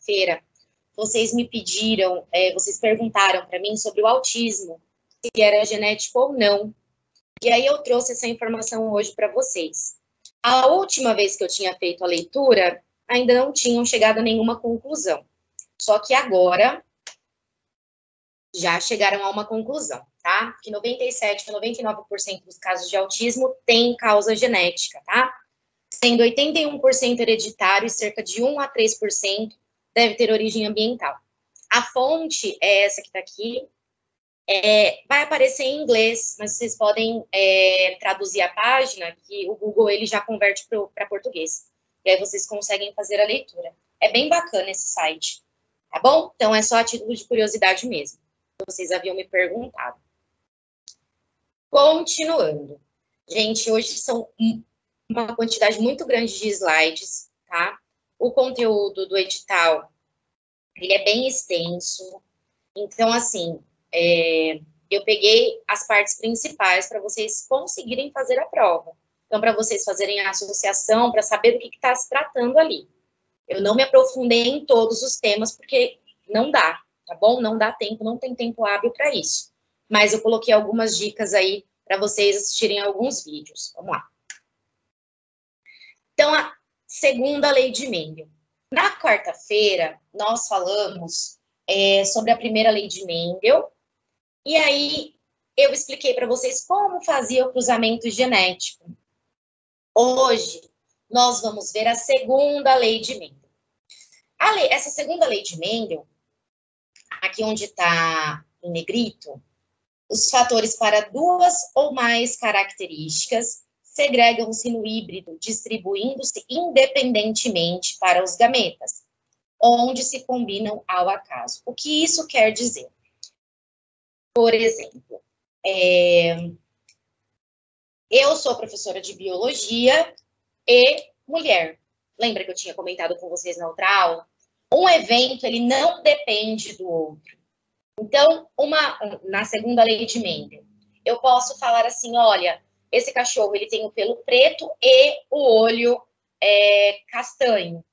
quarta-feira, vocês me pediram, vocês perguntaram para mim sobre o autismo, se era genético ou não. E aí eu trouxe essa informação hoje para vocês. A última vez que eu tinha feito a leitura, ainda não tinham chegado a nenhuma conclusão. Só que agora já chegaram a uma conclusão, tá? Que 97% a 99% dos casos de autismo têm causa genética, tá? Sendo 81% hereditário e cerca de 1 a 3% deve ter origem ambiental. A fonte é essa que está aqui. Vai aparecer em inglês, mas vocês podem traduzir a página, que o Google ele já converte para português. E aí vocês conseguem fazer a leitura. É bem bacana esse site, tá bom? Então é só a título de curiosidade mesmo. Vocês haviam me perguntado. Continuando. Gente, hoje são uma quantidade muito grande de slides, tá? O conteúdo do edital, ele é bem extenso. Então, assim, eu peguei as partes principais para vocês conseguirem fazer a prova. Então, para vocês fazerem a associação, para saber do que está se tratando ali. Eu não me aprofundei em todos os temas, porque não dá, tá bom? Não dá tempo, não tem tempo hábil para isso. Mas eu coloquei algumas dicas aí para vocês assistirem alguns vídeos. Vamos lá. Então, a segunda lei de Mendel. Na quarta-feira, nós falamos sobre a primeira lei de Mendel, e aí eu expliquei para vocês como fazia o cruzamento genético. Hoje, nós vamos ver a segunda lei de Mendel. Essa segunda lei de Mendel, aqui onde está em negrito, os fatores para 2 ou mais características segregam-se no híbrido, distribuindo-se independentemente para os gametas, onde se combinam ao acaso. O que isso quer dizer? Por exemplo, eu sou professora de biologia e mulher. Lembra que eu tinha comentado com vocês na outra aula? Um evento, ele não depende do outro. Então, na segunda lei de Mendel, eu posso falar assim, olha, esse cachorro, ele tem o pelo preto e o olho castanho.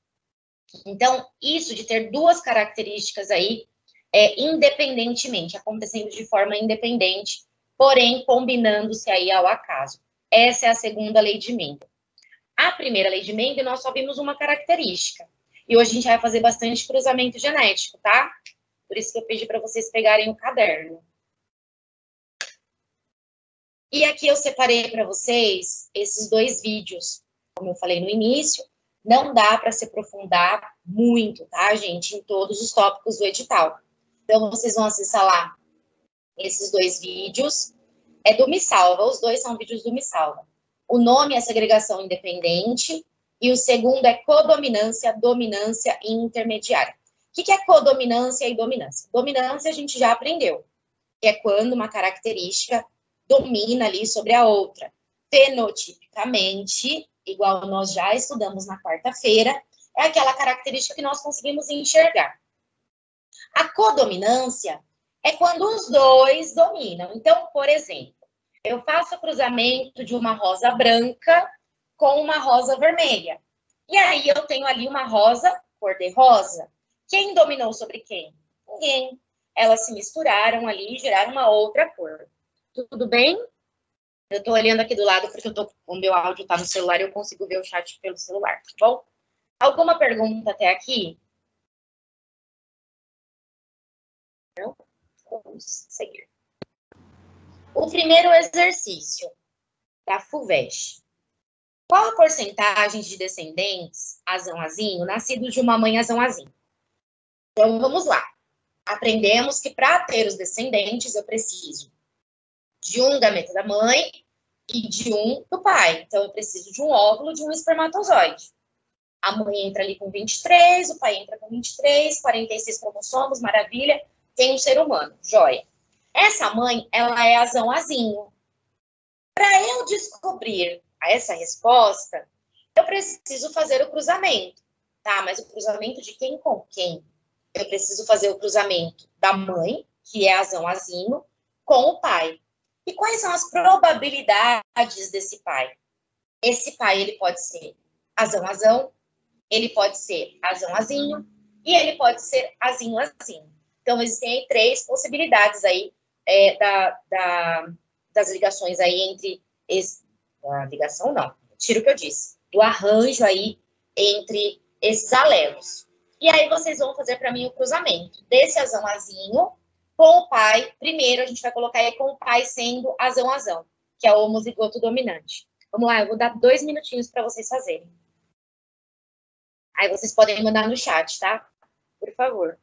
Então, isso de ter 2 características aí, independentemente, acontecendo de forma independente, porém, combinando-se aí ao acaso. Essa é a segunda lei de Mendel. A primeira lei de Mendel, nós só vimos uma característica. E hoje a gente vai fazer bastante cruzamento genético, tá? Por isso que eu pedi para vocês pegarem o caderno. E aqui eu separei para vocês esses 2 vídeos. Como eu falei no início, não dá para se aprofundar muito, tá, gente? Em todos os tópicos do edital. Então, vocês vão acessar lá esses 2 vídeos. É do Me Salva, os 2 são vídeos do Me Salva. O nome é segregação independente e o segundo é codominância, dominância e intermediária. O que é codominância e dominância? Dominância a gente já aprendeu, que é quando uma característica domina ali sobre a outra. Fenotipicamente, igual nós já estudamos na quarta-feira, é aquela característica que nós conseguimos enxergar. A codominância é quando os 2 dominam. Então, por exemplo, eu faço o cruzamento de uma rosa branca com uma rosa vermelha. E aí eu tenho ali uma rosa cor-de-rosa. Quem dominou sobre quem? Ninguém. Elas se misturaram ali e geraram uma outra cor. Tudo bem? Eu estou olhando aqui do lado porque o meu áudio está no celular e eu consigo ver o chat pelo celular, tá bom? Alguma pergunta até aqui? Não? Vamos seguir. O primeiro exercício da FUVEST. Qual a porcentagem de descendentes azão-azinho nascidos de uma mãe azão-azinho? Então, vamos lá. Aprendemos que para ter os descendentes, eu preciso de um gameta da mãe e de um do pai. Então, eu preciso de um óvulo, de um espermatozoide. A mãe entra ali com 23, o pai entra com 23, 46 cromossomos, maravilha. Tem um ser humano, joia. Essa mãe, ela é azão-azinho. Para eu descobrir essa resposta, eu preciso fazer o cruzamento, tá? Mas o cruzamento de quem com quem? Eu preciso fazer o cruzamento da mãe, que é azão-azinho, com o pai. E quais são as probabilidades desse pai? Esse pai, ele pode ser azão-azão, ele pode ser azão-azinho, e ele pode ser azinho, azinho. Então, existem aí 3 possibilidades aí das ligações aí entre a ligação não, tiro o que eu disse, do arranjo aí entre esses alelos. E aí vocês vão fazer para mim o cruzamento desse azão azinho com o pai. Primeiro a gente vai colocar aí com o pai sendo azão azão, que é o homozigoto dominante. Vamos lá, eu vou dar 2 minutinhos para vocês fazerem. Aí vocês podem mandar no chat, tá? Por favor.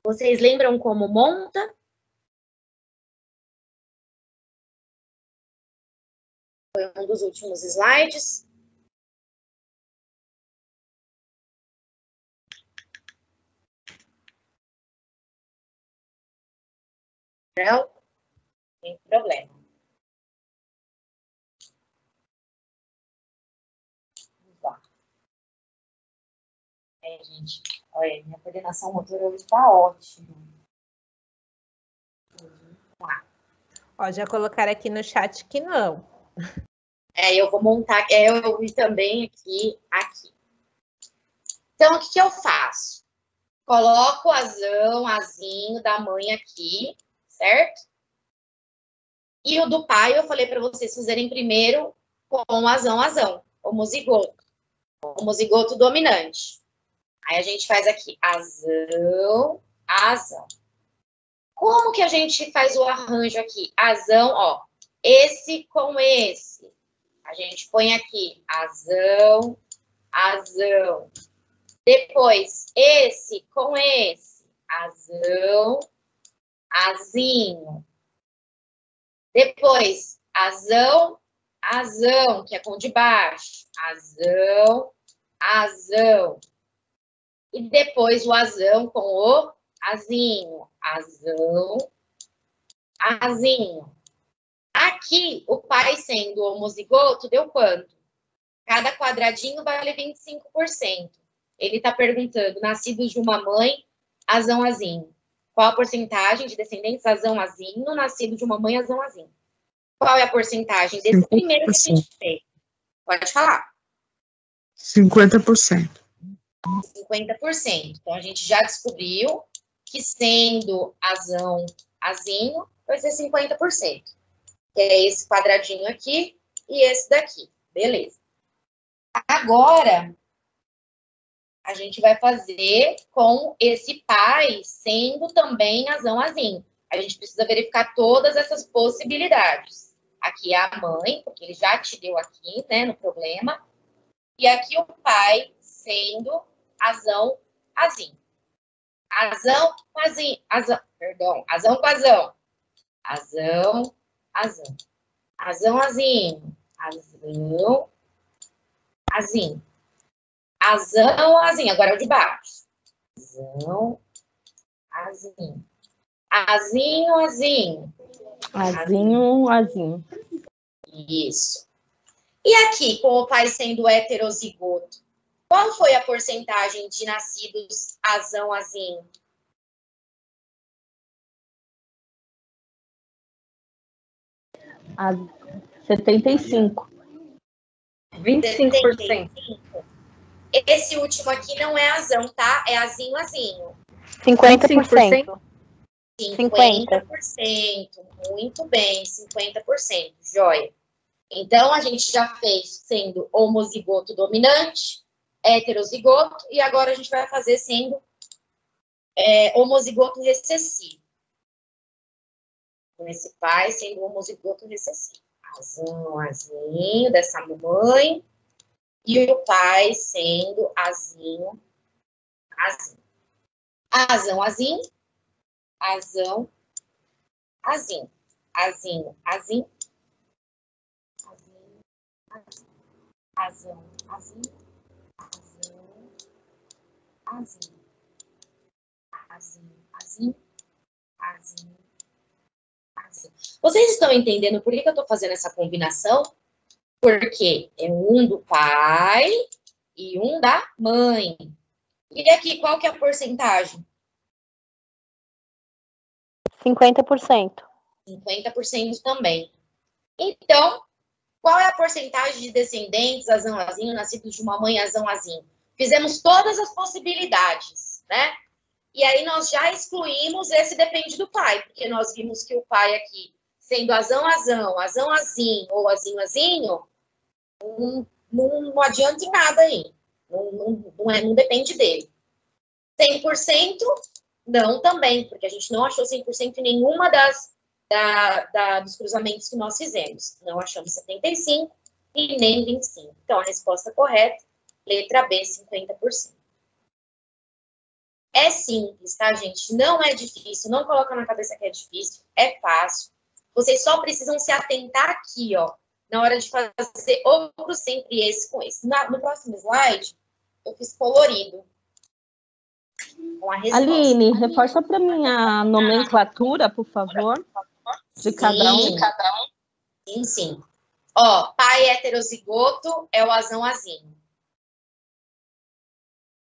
Vocês lembram como monta? Foi um dos últimos slides. Não? Tem problema. Vamos lá. Gente, olha, minha coordenação motora hoje tá ótima. Vamos lá. Ó, já colocaram aqui no chat que não. Eu vou montar, eu vi também aqui. Então, o que eu faço? Coloco o azão, azinho da mãe aqui, certo? E o do pai, eu falei para vocês fazerem primeiro com o azão, azão, homozigoto dominante. Aí a gente faz aqui azão, azão. Como que a gente faz o arranjo aqui? Azão, ó, esse com esse. A gente põe aqui azão, azão. Depois, esse com esse. Azão, azinho. Depois, azão, azão, que é com o de baixo. Azão, azão. E depois o azão com o azinho. Azão, azinho. Aqui, o pai sendo homozigoto, deu quanto? Cada quadradinho vale 25%. Ele está perguntando, nascidos de uma mãe, azão, azinho. Qual a porcentagem de descendentes azão, azinho, nascido de uma mãe, azão, azinho? Qual é a porcentagem desse 50%. Primeiro que a gente fez? Pode falar. 50%. 50%. Então, a gente já descobriu que sendo azão, azinho, vai ser 50%. Que é esse quadradinho aqui e esse daqui. Beleza. Agora, a gente vai fazer com esse pai sendo também azão, azinho. A gente precisa verificar todas essas possibilidades. Aqui é a mãe, porque ele já te deu aqui, né, no problema. E aqui o pai sendo azão, azinho. Azão com azinho. Azão com azão. Azão, azão. Azão, azinho. Azão, azinho. Azão, azinho. Agora é o de baixo. Azão, azinho. Azinho, azinho. Azinho, azinho. Isso. E aqui, com o pai sendo heterozigoto, qual foi a porcentagem de nascidos azão, azinho? A 75. 25%. Esse último aqui não é azão, tá? É azinho, azinho. 50%. 50%. Muito bem, 50%. Joia. Então, a gente já fez sendo homozigoto dominante, heterozigoto, e agora a gente vai fazer sendo homozigoto recessivo. Com esse pai sendo homozigoto recessivo. Azão, azinho, dessa mãe. E o pai sendo azinho, azinho. Azão, azinho. Azão, azinho. Azinho, azinho. Azão, azinho. Azão, azinho. azinho, azinho, azinho, azinho. Vocês estão entendendo por que eu estou fazendo essa combinação? Porque é um do pai e um da mãe. E aqui, qual que é a porcentagem? 50%. 50% também. Então, qual é a porcentagem de descendentes azão-azinho, nascidos de uma mãe azão-azinho? Fizemos todas as possibilidades, né? E aí nós já excluímos esse depende do pai, porque nós vimos que o pai aqui, sendo azão-azão, azão-azinho ou azinho-azinho, não adianta em nada aí. Não depende dele. 100%? Não também, porque a gente não achou 100% em nenhuma dos cruzamentos que nós fizemos. Não achamos 75% e nem 25%. Então, a resposta correta, letra B, 50%. É simples, tá, gente? Não é difícil, não coloca na cabeça que é difícil, é fácil. Vocês só precisam se atentar aqui, ó, na hora de fazer outro sempre esse com esse. No próximo slide, eu fiz colorido. Aline, reforça para mim a nomenclatura, por favor, de cada um. Sim, sim. Ó, pai heterozigoto é o azão-azinho.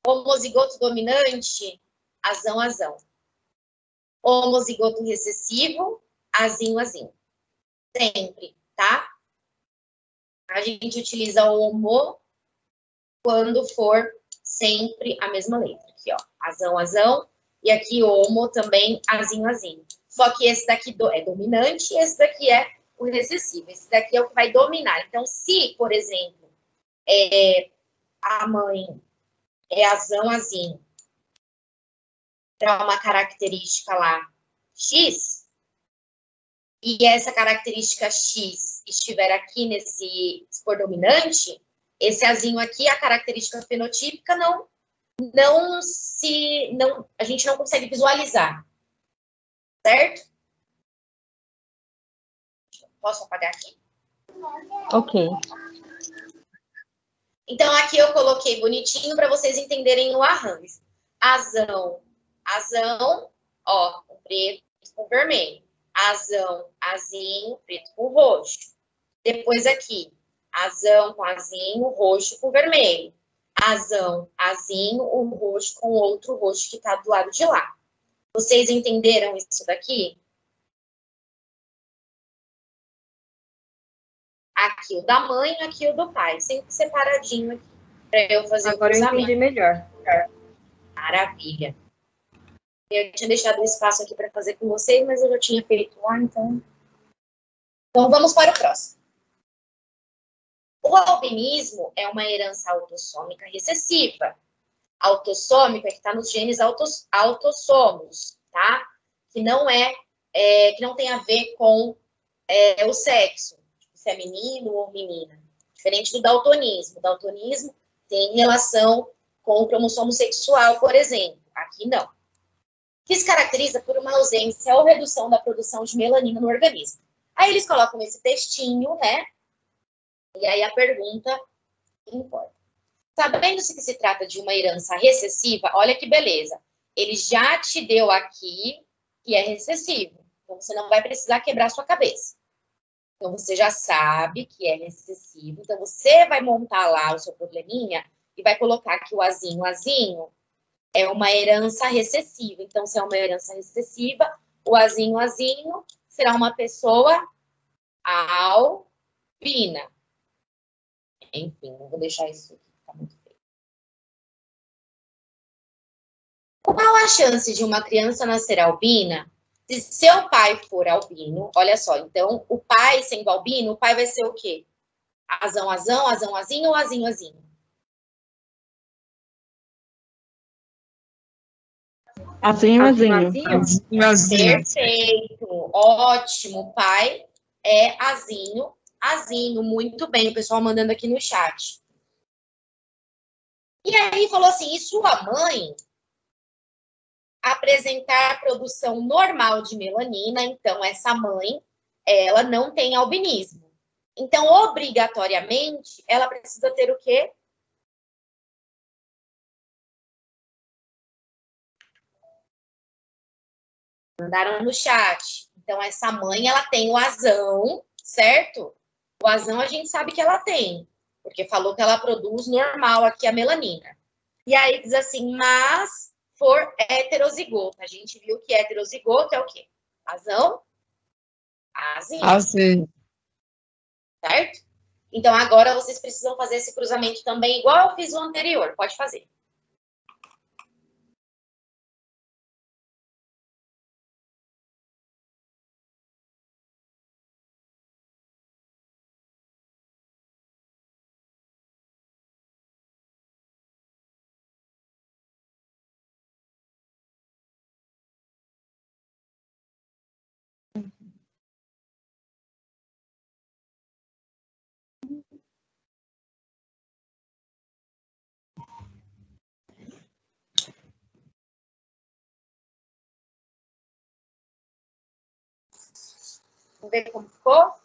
Homozigoto dominante, azão-azão. Homozigoto recessivo, azinho-azinho. Sempre, tá? A gente utiliza o homo quando for sempre a mesma letra. Aqui, ó, azão-azão. E aqui homo também, azinho-azinho. Só que esse daqui é dominante e esse daqui é o recessivo. Esse daqui é o que vai dominar. Então, se, por exemplo, a mãe é azão-azinho, para uma característica lá X, e essa característica X estiver aqui nesse for dominante, esse azinho aqui, a característica fenotípica a gente não consegue visualizar. Certo? Posso apagar aqui? Ok. Então, aqui eu coloquei bonitinho para vocês entenderem o arranjo. Azão, ó, com preto com vermelho. Azão, azinho, preto com roxo. Depois aqui, azão com azinho, roxo com vermelho. Azão, azinho, o roxo com outro roxo que está do lado de lá. Vocês entenderam isso daqui? Aqui o da mãe, aqui o do pai. Sempre separadinho aqui. Para eu fazer agora o cruzamento. Eu entendi melhor. Maravilha. Eu tinha deixado um espaço aqui para fazer com vocês, mas eu já tinha feito lá, então... Então, vamos para o próximo. O albinismo é uma herança autossômica recessiva. Autossômica que está nos genes autossomos, tá? Que não tem a ver com o sexo, se é menino ou menina. Diferente do daltonismo. O daltonismo tem relação com o cromossomo sexual, por exemplo. Aqui não. Que se caracteriza por uma ausência ou redução da produção de melanina no organismo. Aí eles colocam esse textinho, né? E aí a pergunta importa. Sabendo-se que se trata de uma herança recessiva, olha que beleza. Ele já te deu aqui que é recessivo. Então, você não vai precisar quebrar sua cabeça. Então, você já sabe que é recessivo. Então, você vai montar lá o seu probleminha e vai colocar que o azinho é uma herança recessiva. Então, se é uma herança recessiva, o azinho será uma pessoa albina. Enfim, não vou deixar isso aqui, tá muito feio. Qual a chance de uma criança nascer albina? Se seu pai for albino, olha só, então, o pai sendo albino, o pai vai ser o quê? Azão-azinho ou azinho-azinho? Azinho. Perfeito, ótimo. O pai é azinho, muito bem. O pessoal mandando aqui no chat. E aí falou assim, e sua mãe apresentar produção normal de melanina, então essa mãe, ela não tem albinismo. Então, obrigatoriamente, ela precisa ter o quê? Mandaram no chat. Então, essa mãe, ela tem o azão, certo? O azão a gente sabe que ela tem, porque falou que ela produz normal aqui a melanina. E aí diz assim, mas for heterozigoto. A gente viu que heterozigoto é o quê? Azão, azinho. Azinho. Certo? Então, agora vocês precisam fazer esse cruzamento também, igual eu fiz o anterior. Pode fazer. Vamos ver como ficou? Vou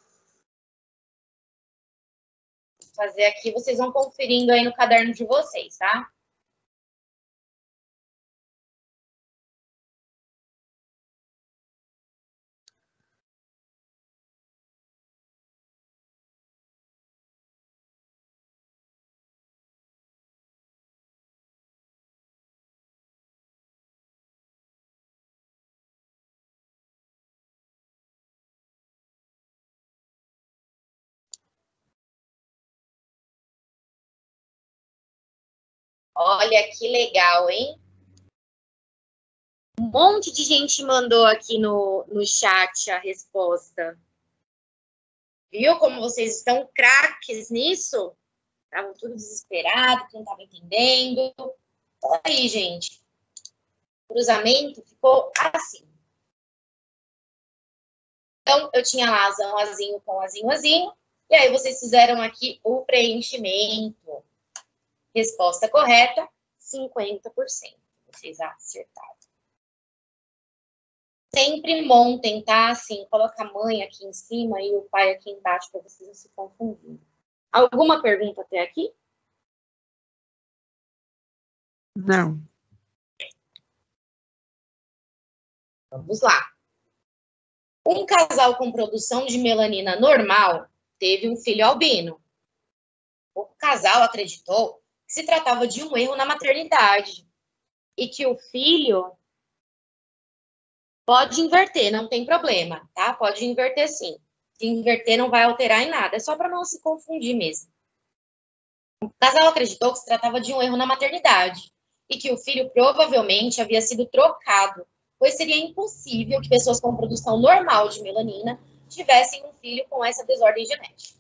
fazer aqui, vocês vão conferindo aí no caderno de vocês, tá? Olha que legal, hein? Um monte de gente mandou aqui no chat a resposta. Viu como vocês estão craques nisso? Estavam tudo desesperados, não estavam entendendo. Olha aí, gente. O cruzamento ficou assim. Então, eu tinha lá azão, azinho com azinho, azinho. E aí, vocês fizeram aqui o preenchimento. Resposta correta, 50%. Vocês acertaram. Sempre montem, tá? Assim, coloca a mãe aqui em cima e o pai aqui embaixo para vocês não se confundirem. Alguma pergunta até aqui? Não. Vamos lá. Um casal com produção de melanina normal teve um filho albino. O casal acreditou que se tratava de um erro na maternidade e que o filho pode inverter, não tem problema, tá? Pode inverter sim. Se inverter não vai alterar em nada, é só para não se confundir mesmo. O casal acreditou que se tratava de um erro na maternidade e que o filho provavelmente havia sido trocado, pois seria impossível que pessoas com produção normal de melanina tivessem um filho com essa desordem genética.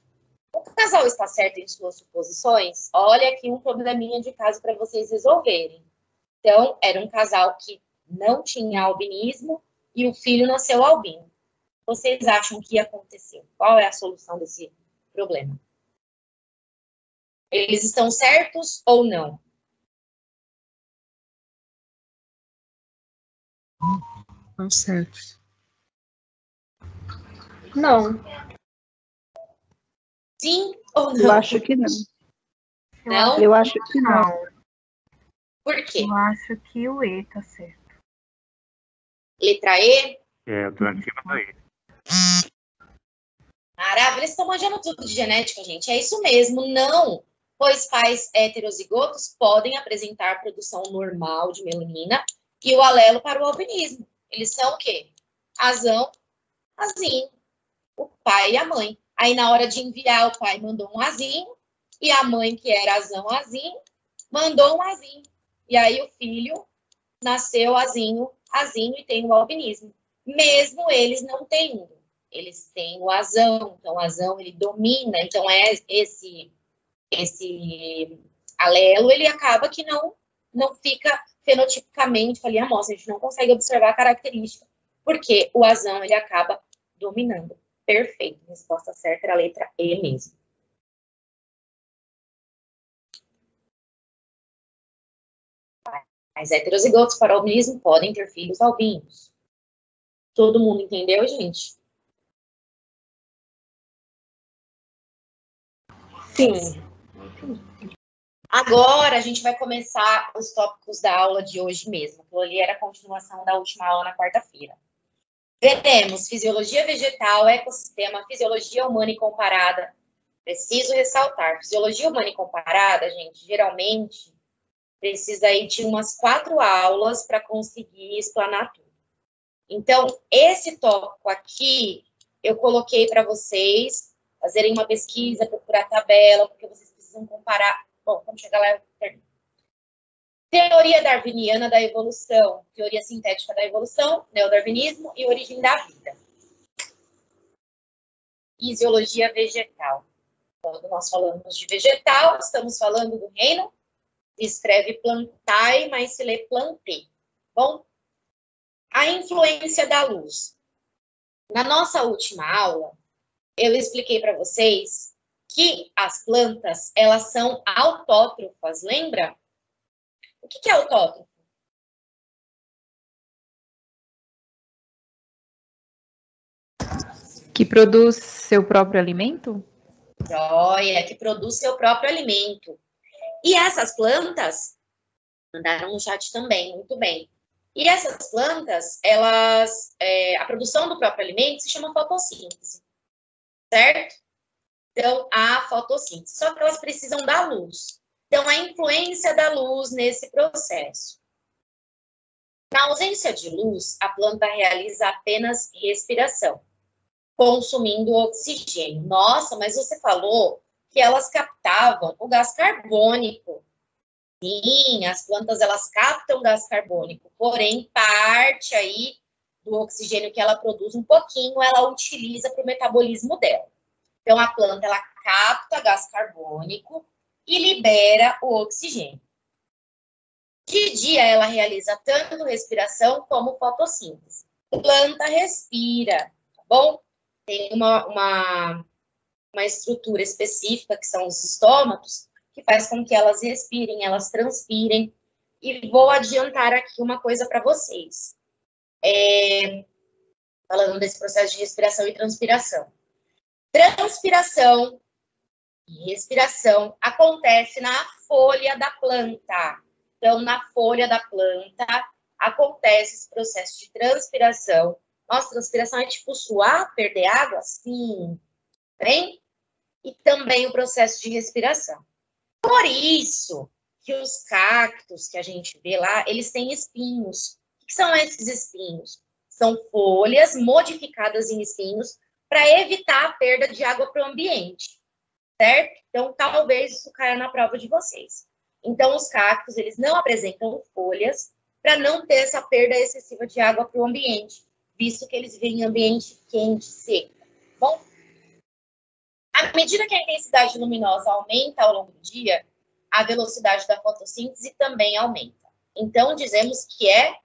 O casal está certo em suas suposições? Olha aqui um probleminha de caso para vocês resolverem. Então, era um casal que não tinha albinismo e o filho nasceu albino. Vocês acham que aconteceu? Qual é a solução desse problema? Eles estão certos ou não? Estão certos. Não, Sim ou não? eu acho que não. Não? Eu acho que não. Por quê? Eu acho que o E tá certo. Letra E? É, eu tô aqui no E. Maravilha, eles estão manjando tudo de genética, gente. É isso mesmo, não. Pois pais heterozigotos podem apresentar produção normal de melanina e o alelo para o albinismo. Eles são o quê? Azão, azinho. O pai e a mãe. Aí, na hora de enviar, o pai mandou um azinho e a mãe, que era azão, azinho, mandou um azinho. E aí, o filho nasceu azinho, azinho e tem o albinismo. Mesmo eles não tendo. Eles têm o azão. Então, o azão, ele domina. Então, esse alelo, ele acaba que não fica fenotipicamente ali a amostra. A gente não consegue observar a característica. Porque o azão, ele acaba dominando. Perfeito. A resposta certa era a letra E mesmo. As heterozigotos para albinismo podem ter filhos albinos. Todo mundo entendeu, gente? Sim. Agora a gente vai começar os tópicos da aula de hoje mesmo. Aquilo ali era a continuação da última aula na quarta-feira. Veremos fisiologia vegetal, ecossistema, fisiologia humana e comparada. Preciso ressaltar, fisiologia humana e comparada, gente, geralmente precisa aí de umas 4 aulas para conseguir explanar tudo. Então, esse tópico aqui, eu coloquei para vocês fazerem uma pesquisa, procurar tabela, porque vocês precisam comparar. Bom, vamos chegar lá, eu termino. Teoria darwiniana da evolução, teoria sintética da evolução, neodarwinismo e origem da vida. Fisiologia vegetal. Quando nós falamos de vegetal, estamos falando do reino, se escreve plantae, mas se lê plantei. Bom, a influência da luz. Na nossa última aula, eu expliquei para vocês que as plantas, elas são autótrofas, lembra? O que é autótrofo? Que produz seu próprio alimento? Joia, que produz seu próprio alimento. E essas plantas, mandaram no chat também, muito bem. E essas plantas, elas, a produção do próprio alimento se chama fotossíntese, certo? Então, a fotossíntese. Só que elas precisam da luz. Então, a influência da luz nesse processo. Na ausência de luz, a planta realiza apenas respiração, consumindo oxigênio. Nossa, mas você falou que elas captavam o gás carbônico. Sim, as plantas, elas captam gás carbônico, porém, parte aí do oxigênio que ela produz, um pouquinho, ela utiliza para o metabolismo dela. Então, a planta, ela capta gás carbônico e libera o oxigênio. De dia, ela realiza tanto respiração como fotossíntese. A planta respira, tá bom? Tem uma estrutura específica, que são os estômatos, que faz com que elas respirem, elas transpirem. E vou adiantar aqui uma coisa para vocês. Falando desse processo de respiração e transpiração. Transpiração e respiração acontece na folha da planta. Então, na folha da planta acontece esse processo de transpiração. Nossa, transpiração é tipo suar, perder água? Sim. Bem? E também o processo de respiração. Por isso que os cactos que a gente vê lá, eles têm espinhos. O que são esses espinhos? São folhas modificadas em espinhos para evitar a perda de água para o ambiente, certo? Então, talvez isso caia na prova de vocês. Então, os cactos, eles não apresentam folhas para não ter essa perda excessiva de água para o ambiente, visto que eles vivem em ambiente quente, seco. Bom, à medida que a intensidade luminosa aumenta ao longo do dia, a velocidade da fotossíntese também aumenta. Então, dizemos que é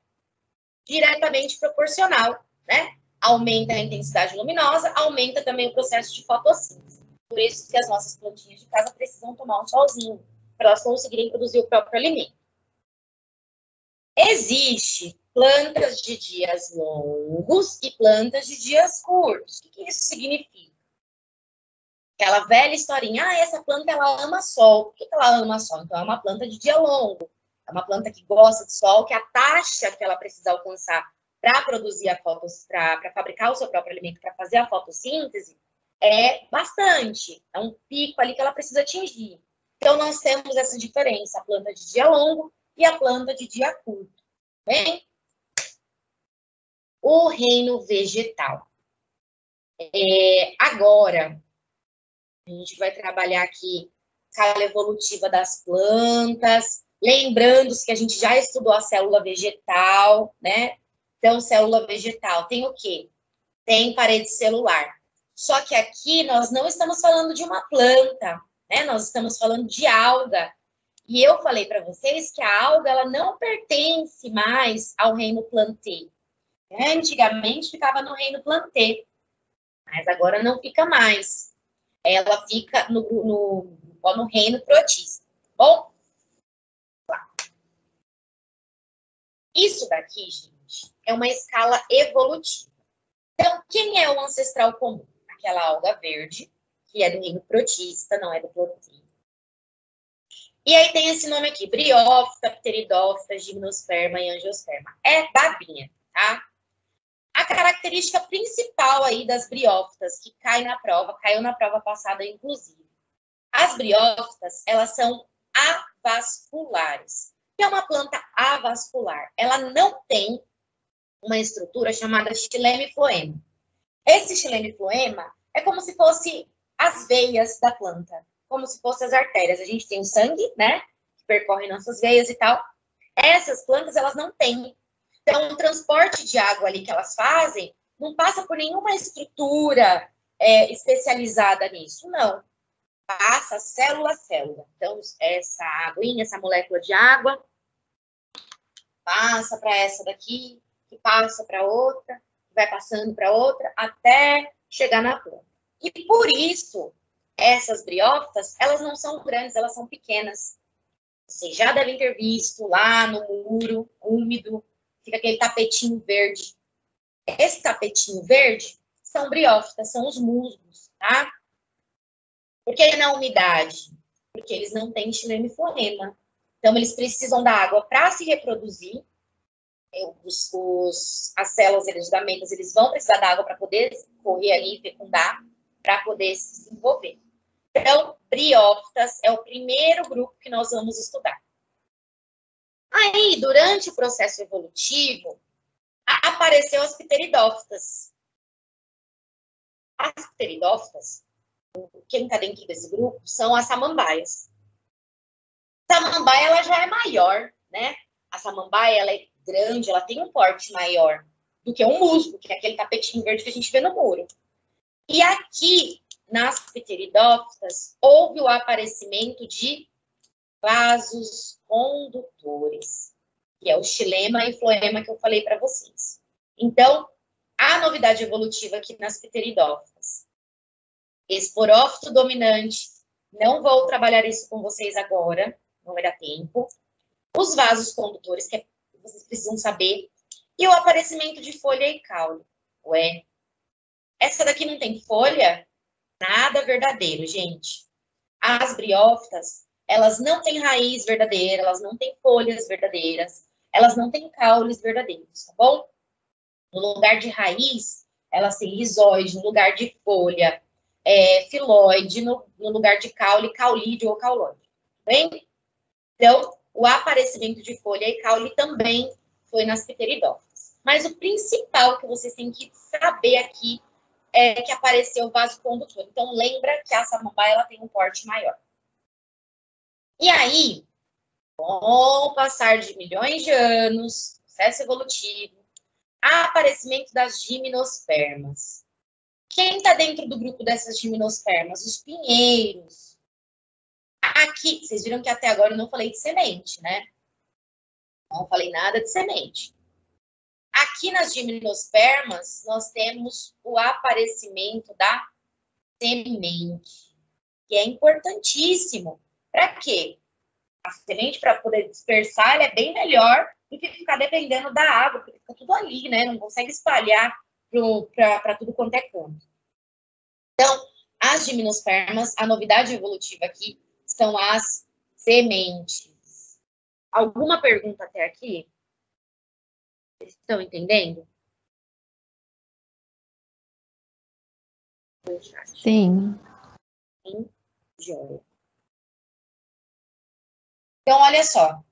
diretamente proporcional, né? Aumenta a intensidade luminosa, aumenta também o processo de fotossíntese. Por isso que as nossas plantinhas de casa precisam tomar um solzinho, para elas conseguirem produzir o próprio alimento. Existe plantas de dias longos e plantas de dias curtos. O que isso significa? Aquela velha historinha, essa planta ela ama sol. Por que ela ama sol? Então é uma planta de dia longo. É uma planta que gosta de sol, que a taxa que ela precisa alcançar para produzir para fabricar o seu próprio alimento, para fazer a fotossíntese, é bastante. É um pico ali que ela precisa atingir. Então, nós temos essa diferença, a planta de dia longo e a planta de dia curto. Bem? O reino vegetal. Agora, a gente vai trabalhar aqui a escala evolutiva das plantas, lembrando que a gente já estudou a célula vegetal, né? Então, célula vegetal tem o quê? Tem parede celular. Só que aqui nós não estamos falando de uma planta, né? Nós estamos falando de alga. E eu falei para vocês que a alga ela não pertence mais ao reino plantê. Antigamente ficava no reino plantê, mas agora não fica mais. Ela fica no reino protista. Bom, isso daqui, gente, é uma escala evolutiva. Então, quem é o ancestral comum? Aquela alga verde, que é do reino protista, não é do plantê. E aí tem esse nome aqui, briófita, pteridófita, gimnosperma e angiosperma. É babinha, tá? A característica principal aí das briófitas, que caiu na prova passada, inclusive. As briófitas, elas são avasculares. O que é uma planta avascular? Ela não tem uma estrutura chamada xilema e floema. Esse xilema e floema é como se fosse as veias da planta, como se fossem as artérias. A gente tem o sangue, né, que percorre nossas veias e tal. Essas plantas, elas não têm. Então, o transporte de água ali que elas fazem não passa por nenhuma estrutura especializada nisso, não. Passa célula a célula. Então, essa aguinha, essa molécula de água, passa para essa daqui, que passa para outra, vai passando para outra, até chegar na planta. E por isso, essas briófitas, elas não são grandes, elas são pequenas. Vocês já devem ter visto lá no muro úmido, fica aquele tapetinho verde. Esse tapetinho verde são briófitas, são os musgos, tá? Por que na umidade? Porque eles não têm xilema e floema. Então, eles precisam da água para se reproduzir. As células elegidamentas, eles vão precisar da água para poder correr ali e fecundar, para poder se desenvolver. Então, briófitas é o primeiro grupo que nós vamos estudar. Aí, durante o processo evolutivo, apareceu as pteridófitas. As pteridófitas, quem está dentro desse grupo, são as samambaias. A samambaia, ela já é maior, né? A samambaia, ela é grande, ela tem um porte maior do que um musgo, que é aquele tapetinho verde que a gente vê no muro. E aqui, nas pteridófitas, houve o aparecimento de vasos condutores, que é o xilema e floema que eu falei para vocês. Então, a novidade evolutiva aqui nas pteridófitas. Esporófito dominante, não vou trabalhar isso com vocês agora, não vai dar tempo. Os vasos condutores, que vocês precisam saber, e o aparecimento de folha e caule. Ué, essa daqui não tem folha? Nada verdadeiro, gente. As briófitas, elas não têm raiz verdadeira, elas não têm folhas verdadeiras, elas não têm caules verdadeiros, tá bom? No lugar de raiz, elas têm rizóide, no lugar de folha, filóide, no lugar de caule, caulídeo ou caulóide, tá bem? Então, o aparecimento de folha e caule também foi nas pteridófitas. Mas o principal que vocês têm que saber aqui é que apareceu o vaso condutor. Então, lembra que a samambaia ela tem um porte maior. E aí, com o passar de milhões de anos, processo evolutivo, aparecimento das gimnospermas. Quem está dentro do grupo dessas gimnospermas? Os pinheiros. Aqui, vocês viram que até agora eu não falei de semente, né? Não falei nada de semente. Aqui nas gimnospermas, nós temos o aparecimento da semente, que é importantíssimo. Para quê? A semente, para poder dispersar, ela é bem melhor do que ficar dependendo da água, porque fica tudo ali, né? Não consegue espalhar para tudo quanto é canto. Então, as gimnospermas, a novidade evolutiva aqui são as sementes. Alguma pergunta até aqui? Vocês estão entendendo? Sim. Sim, joia. Então, olha só.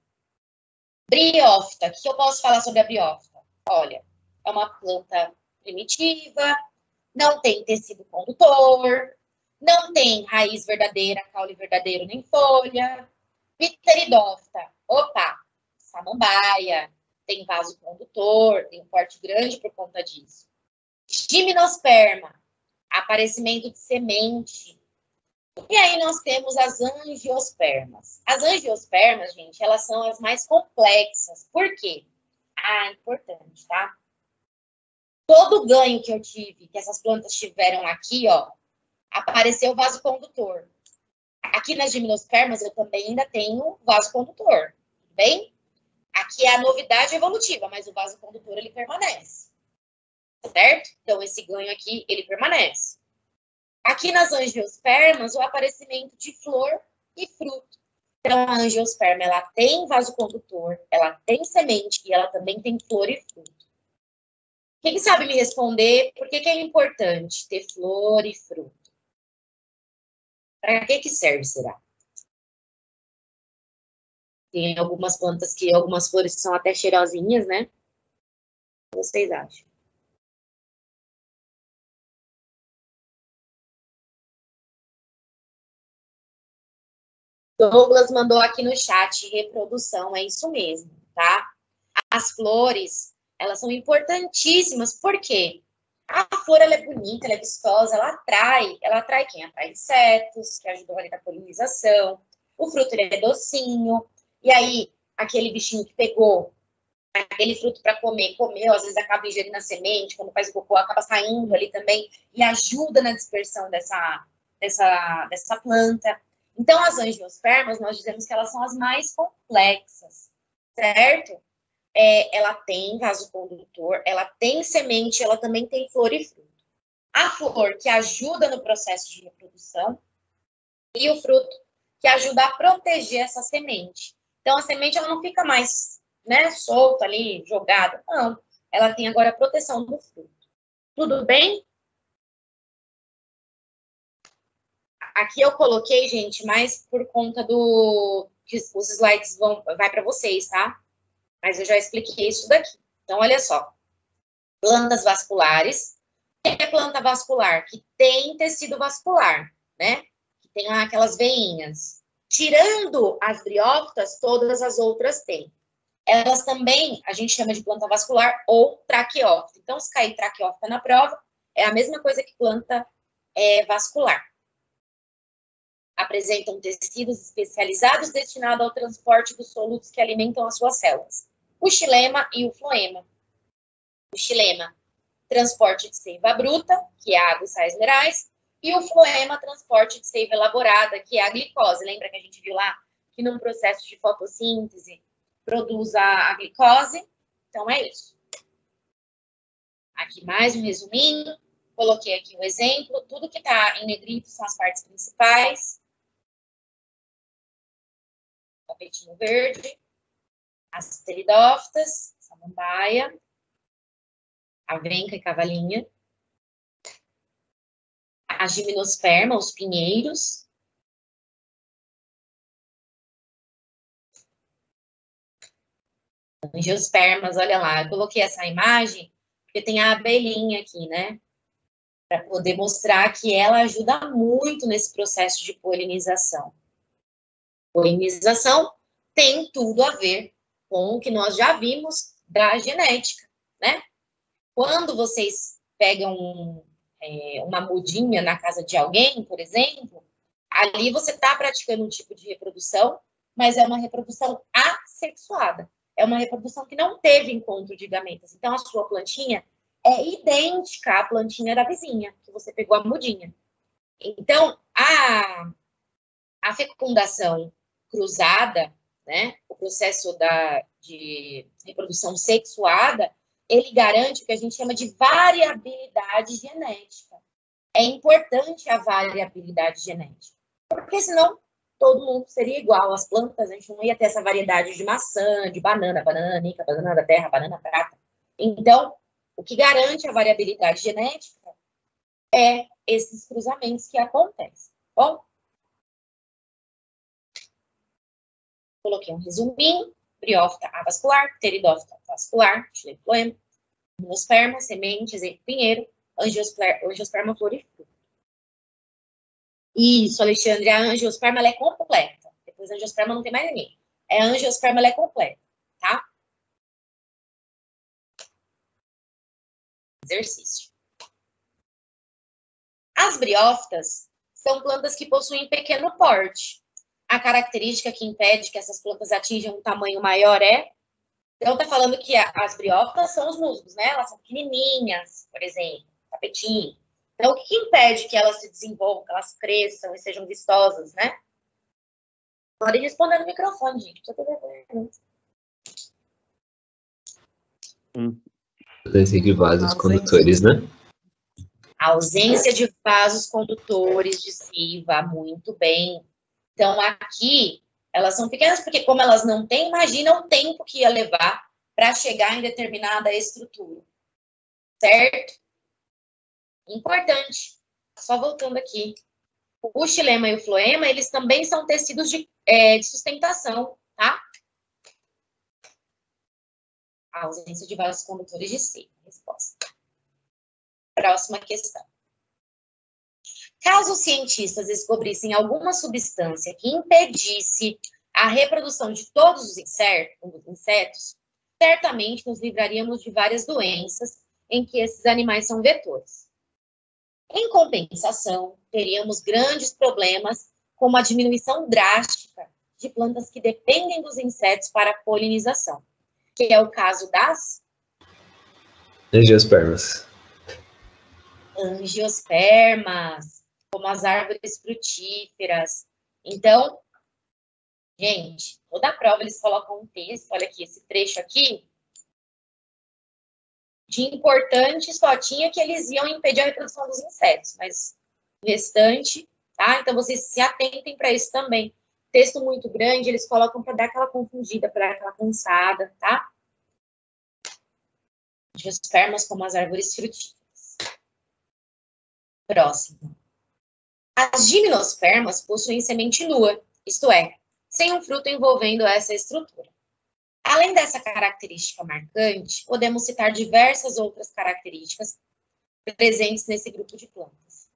Briófita. O que eu posso falar sobre a briófita? Olha, é uma planta primitiva, não tem tecido condutor, não tem raiz verdadeira, caule verdadeiro, nem folha. Pteridófita. Opa, samambaia. Tem vaso condutor, tem um porte grande por conta disso. Gimnosperma, aparecimento de semente. E aí nós temos as angiospermas. As angiospermas, gente, elas são as mais complexas. Por quê? Importante, tá? Todo o ganho que eu tive, que essas plantas tiveram aqui, ó, apareceu o vaso condutor. Aqui nas gimnospermas eu também ainda tenho vaso condutor, tudo bem? Aqui é a novidade evolutiva, mas o vaso condutor, ele permanece. Certo? Então, esse ganho aqui, ele permanece. Aqui nas angiospermas, o aparecimento de flor e fruto. Então, a angiosperma, ela tem vaso condutor, ela tem semente e ela também tem flor e fruto. Quem sabe me responder por que é importante ter flor e fruto? Para que serve, será? Tem algumas plantas que, algumas flores que são até cheirosinhas, né? O que vocês acham? Douglas mandou aqui no chat, reprodução, é isso mesmo, tá? As flores, elas são importantíssimas, por quê? A flor, ela é bonita, ela é vistosa, ela atrai quem? Atrai insetos, que ajudam ali na polinização. O fruto, ele é docinho, e aí, aquele bichinho que pegou aquele fruto para comer, comeu, às vezes acaba ingerindo a semente, quando faz o cocô, acaba saindo ali também, e ajuda na dispersão dessa planta. Então, as angiospermas, nós dizemos que elas são as mais complexas, certo? Ela tem vaso condutor, ela tem semente, ela também tem flor e fruto. A flor que ajuda no processo de reprodução e o fruto que ajuda a proteger essa semente. Então, a semente ela não fica mais, né, solta ali, jogada. Não, ela tem agora a proteção do fruto. Tudo bem? Aqui eu coloquei, gente, mais por conta do que os slides vai para vocês, tá? Mas eu já expliquei isso daqui. Então, olha só. Plantas vasculares. O que é planta vascular? Que tem tecido vascular, né? Que tem aquelas veinhas. Tirando as briófitas, todas as outras têm. Elas também, a gente chama de planta vascular ou traqueófita. Então, se cair traqueófita na prova, é a mesma coisa que planta vascular. Apresentam tecidos especializados destinados ao transporte dos solutos que alimentam as suas células. O xilema e o floema. O xilema, transporte de seiva bruta, que é água e sais minerais, e o floema, transporte de seiva elaborada, que é a glicose. Lembra que a gente viu lá que num processo de fotossíntese produz a glicose? Então, é isso. Aqui mais um resuminho. Coloquei aqui um exemplo. Tudo que está em negrito são as partes principais. Tapetinho verde. As pteridófitas, samambaia, avenca e cavalinha. A gimnosperma, os pinheiros. Angiospermas, olha lá, eu coloquei essa imagem porque tem a abelhinha aqui, né? Para poder mostrar que ela ajuda muito nesse processo de polinização. Polinização tem tudo a ver com o que nós já vimos da genética, né? Quando vocês pegam uma mudinha na casa de alguém, por exemplo, ali você está praticando um tipo de reprodução, mas é uma reprodução assexuada. É uma reprodução que não teve encontro de gametas. Então, a sua plantinha é idêntica à plantinha da vizinha, que você pegou a mudinha. Então, a fecundação cruzada, né, o processo de reprodução sexuada, ele garante o que a gente chama de variabilidade genética. É importante a variabilidade genética, porque senão todo mundo seria igual. As plantas, a gente não ia ter essa variedade de maçã, de banana, banana nica, banana da terra, banana prata. Então, o que garante a variabilidade genética é esses cruzamentos que acontecem. Bom, coloquei um resuminho. Briófita avascular, pteridófita vascular, xilema, gimnosperma, semente, exemplo, pinheiro, angiosperma, flor e fruto. Isso, Alexandre, a angiosperma ela é completa. Depois a angiosperma não tem mais ninguém. A angiosperma ela é completa, tá? Exercício. As briófitas são plantas que possuem pequeno porte. A característica que impede que essas plantas atinjam um tamanho maior então tá falando que as briófitas são os musgos, né? Elas são pequenininhas, por exemplo, tapetinho. Então, o que impede que elas se desenvolvam, que elas cresçam e sejam vistosas, né? Podem responder no microfone, gente. Não precisa ter vergonha. Ausência de vasos condutores, né? A ausência de vasos condutores de seiva, muito bem. Então, aqui, elas são pequenas porque, como elas não têm, imagina o tempo que ia levar para chegar em determinada estrutura. certo? Importante. Só voltando aqui. O xilema e o floema, eles também são tecidos de sustentação, tá? A ausência de vasos condutores de seio. Resposta. Próxima questão. Caso os cientistas descobrissem alguma substância que impedisse a reprodução de todos os insetos, certamente nos livraríamos de várias doenças em que esses animais são vetores. Em compensação, teríamos grandes problemas, como a diminuição drástica de plantas que dependem dos insetos para a polinização, que é o caso das Angiospermas. angiospermas, como as árvores frutíferas. Então, gente, toda a prova eles colocam um texto, olha aqui, esse trecho aqui, de importante só tinha que eles iam impedir a reprodução dos insetos, mas o restante, tá? Então, vocês se atentem para isso também. Texto muito grande, eles colocam para dar aquela confundida, para dar aquela cansada, tá? Angiospermas como as árvores frutíferas. Próximo. As gimnospermas possuem semente nua, isto é, sem um fruto envolvendo essa estrutura. Além dessa característica marcante, podemos citar diversas outras características presentes nesse grupo de plantas.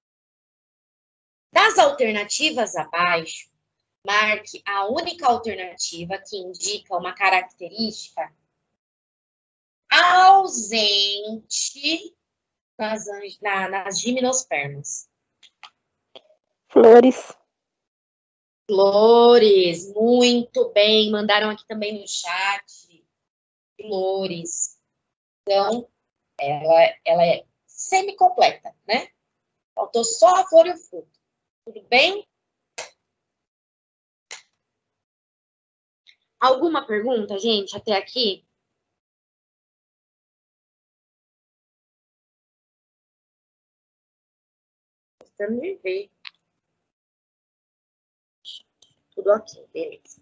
Das alternativas abaixo, marque a única alternativa que indica uma característica ausente nas gimnospermas. Flores. Flores, muito bem. Mandaram aqui também no chat. Flores. Então, ela é semi-completa, né? Faltou só a flor e o fruto. Tudo bem? Alguma pergunta, gente, até aqui? Gostando de ver. Tudo ok, beleza.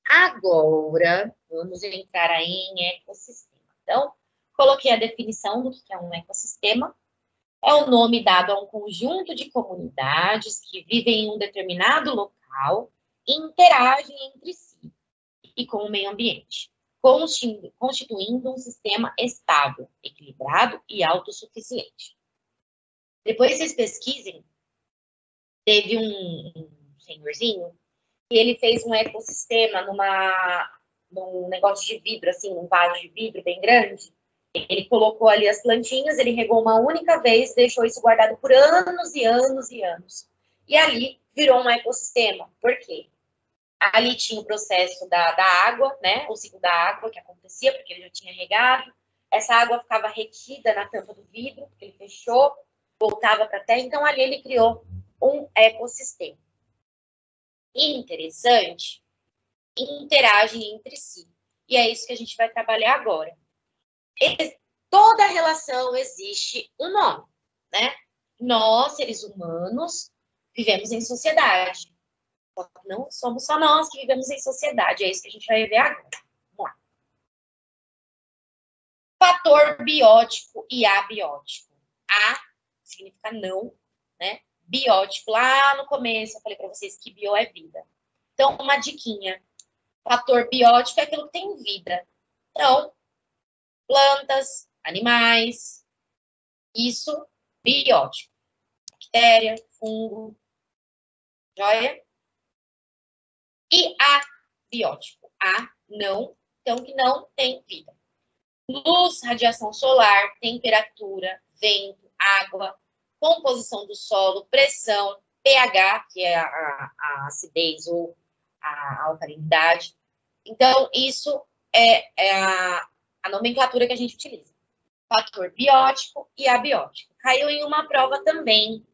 Agora, vamos entrar aí em ecossistema. Então, coloquei a definição do que é um ecossistema. É o nome dado a um conjunto de comunidades que vivem em um determinado local e interagem entre si e com o meio ambiente, constituindo um sistema estável, equilibrado e autossuficiente. Depois vocês pesquisem, teve um senhorzinho e ele fez um ecossistema num negócio de vidro, assim, num vaso de vidro bem grande. Ele colocou ali as plantinhas, ele regou uma única vez, deixou isso guardado por anos e anos e anos. E ali virou um ecossistema. Por quê? Ali tinha o processo da água, né? O ciclo da água que acontecia, porque ele já tinha regado. Essa água ficava retida na tampa do vidro, porque ele fechou, voltava para a terra. Então, ali ele criou um ecossistema. Interessante, interagem entre si. E é isso que a gente vai trabalhar agora. Toda relação existe um nome, né? Nós, seres humanos, vivemos em sociedade. Não somos só nós que vivemos em sociedade. É isso que a gente vai ver agora. Vamos lá. Fator biótico e abiótico. A significa não, né? Biótico, lá no começo eu falei para vocês que bio é vida. Então, uma diquinha. Fator biótico é aquilo que tem vida. Então, plantas, animais, isso, biótico. Bactéria, fungo, joia? E abiótico. Não, então que não tem vida. Luz, radiação solar, temperatura, vento, água, composição do solo, pressão, pH, que é a acidez ou a alcalinidade. Então, isso é a nomenclatura que a gente utiliza. Fator biótico e abiótico. Caiu em uma prova também.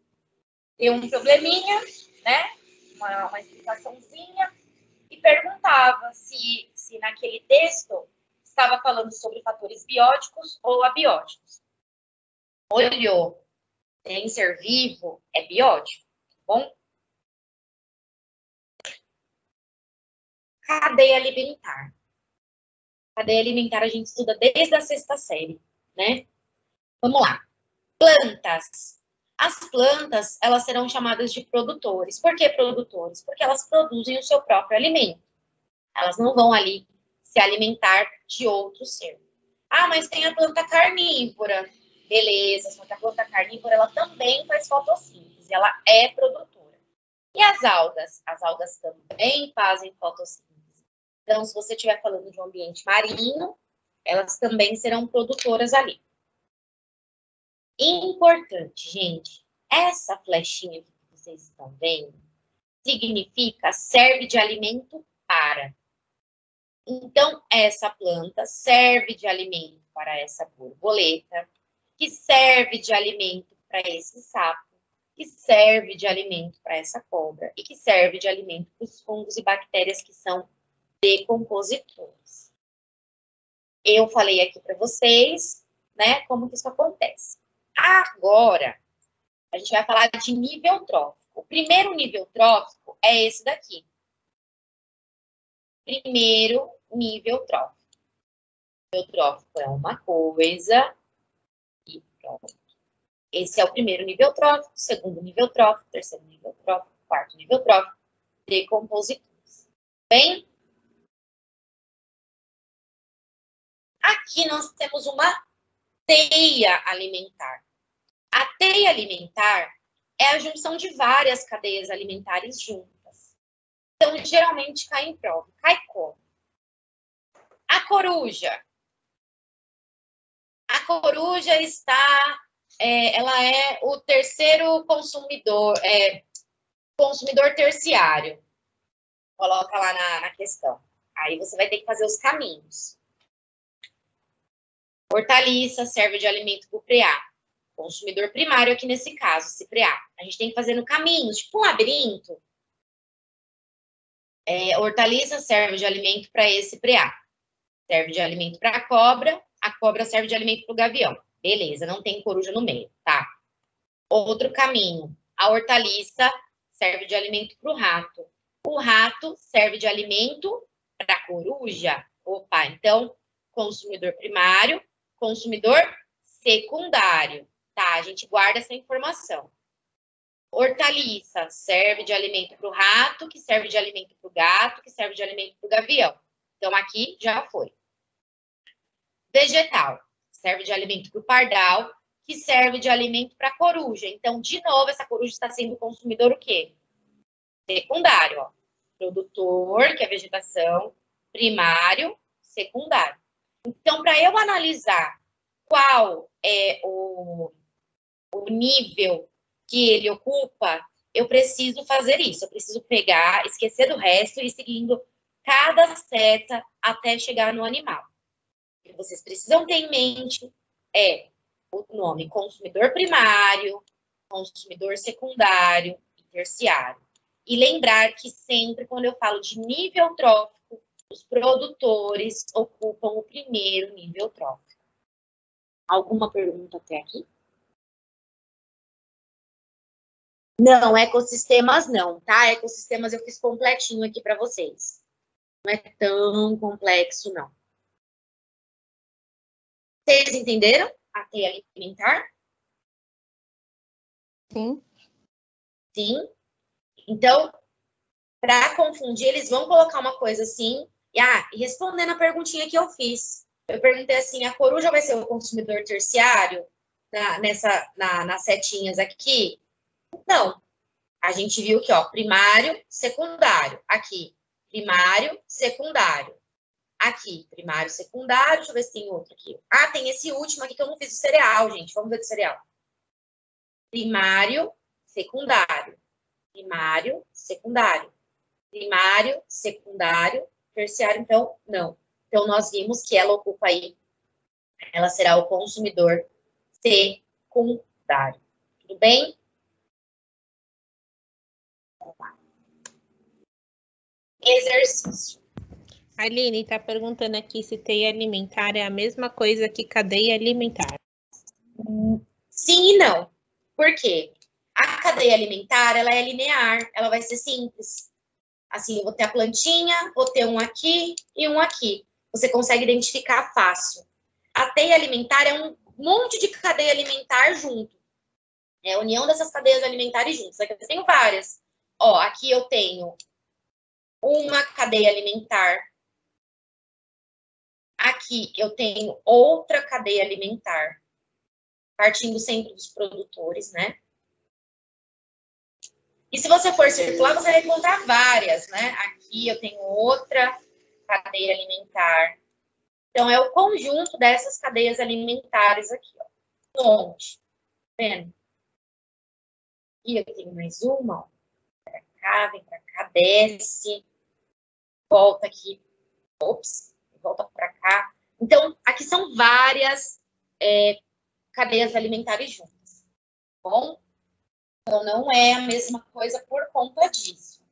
Deu um probleminha, né? Uma explicaçãozinha. E perguntava se naquele texto estava falando sobre fatores bióticos ou abióticos. Olhou. Tem ser vivo, é biótico, tá bom? Cadeia alimentar. Cadeia alimentar a gente estuda desde a 6ª série, né? Vamos lá. Plantas. As plantas, elas serão chamadas de produtores. Por que produtores? Porque elas produzem o seu próprio alimento. Elas não vão ali se alimentar de outro ser. Ah, mas tem a planta carnívora. Beleza, só que a planta carnívora, ela também faz fotossíntese. Ela é produtora. E as algas? As algas também fazem fotossíntese. Então, se você estiver falando de um ambiente marinho, elas também serão produtoras ali. Importante, gente, essa flechinha que vocês estão vendo significa serve de alimento para. Então, essa planta serve de alimento para essa borboleta, que serve de alimento para esse sapo, que serve de alimento para essa cobra e que serve de alimento para os fungos e bactérias que são decompositores. Eu falei aqui para vocês, né, como que isso acontece. Agora, a gente vai falar de nível trófico. O primeiro nível trófico é esse daqui. Primeiro nível trófico. O nível trófico é uma coisa e pronto. Esse é o primeiro nível trófico, segundo nível trófico, terceiro nível trófico, quarto nível trófico, decompositores. Bem? Aqui nós temos uma teia alimentar. A teia alimentar é a junção de várias cadeias alimentares juntas. Então, geralmente cai em prova. Cai como? A coruja. A coruja ela é o terceiro consumidor, consumidor terciário. Coloca lá na questão. Aí você vai ter que fazer os caminhos. Hortaliça serve de alimento para o preá. Consumidor primário aqui nesse caso, esse preá. A gente tem que fazer no caminho, tipo um labirinto. Hortaliça serve de alimento para esse preá. Serve de alimento para a cobra serve de alimento para o gavião. Beleza, não tem coruja no meio, tá? Outro caminho. A hortaliça serve de alimento para o rato. O rato serve de alimento para a coruja. Opa, então, consumidor primário, consumidor secundário. Tá, a gente guarda essa informação. Hortaliça serve de alimento para o rato, que serve de alimento para o gato, que serve de alimento para o gavião. Então, aqui já foi. Vegetal serve de alimento para o pardal, que serve de alimento para a coruja. Então, de novo, essa coruja está sendo consumidor o quê? Secundário, ó. Produtor, que é vegetação, primário, secundário. Então, para eu analisar qual é o nível que ele ocupa, eu preciso fazer isso. Eu preciso pegar, esquecer do resto e ir seguindo cada seta até chegar no animal. O que vocês precisam ter em mente é o nome consumidor primário, consumidor secundário e terciário. E lembrar que sempre, quando eu falo de nível trófico, os produtores ocupam o primeiro nível trófico. Alguma pergunta até aqui? Não, ecossistemas não, tá? Ecossistemas eu fiz completinho aqui para vocês. Não é tão complexo, não. Vocês entenderam a teia alimentar? Sim. Sim. Então, para confundir, eles vão colocar uma coisa assim. E respondendo a perguntinha que eu fiz. Eu perguntei assim, a coruja vai ser o consumidor terciário nas setinhas aqui? Não. A gente viu que, ó, primário, secundário. Aqui, primário, secundário. Aqui, primário, secundário. Deixa eu ver se tem outro aqui. Ah, tem esse último aqui que eu não fiz o cereal, gente. Vamos ver do cereal. Primário, secundário. Primário, secundário. Primário, secundário, terciário, então, não. Então, nós vimos que ela ocupa aí, ela será o consumidor secundário. Tudo bem? Exercício. Aline está perguntando aqui se teia alimentar é a mesma coisa que cadeia alimentar. Sim e não. Por quê? A cadeia alimentar, ela é linear, ela vai ser simples. Assim, eu vou ter a plantinha, vou ter um aqui e um aqui. você consegue identificar fácil. A teia alimentar é um monte de cadeia alimentar junto. É a união dessas cadeias alimentares juntas. Aqui eu tenho várias. Ó, aqui eu tenho uma cadeia alimentar. Aqui eu tenho outra cadeia alimentar, partindo sempre dos produtores, né? E se você for circular, você vai encontrar várias, né? Aqui eu tenho outra cadeia alimentar. Então, é o conjunto dessas cadeias alimentares aqui, ó. Onde? Tá vendo? E eu tenho mais uma, ó. Vem pra cá, desce. Volta aqui. Ops, volta pra cá. Então, aqui são várias cadeias alimentares juntas. Tá bom? Então, não é a mesma coisa por conta disso.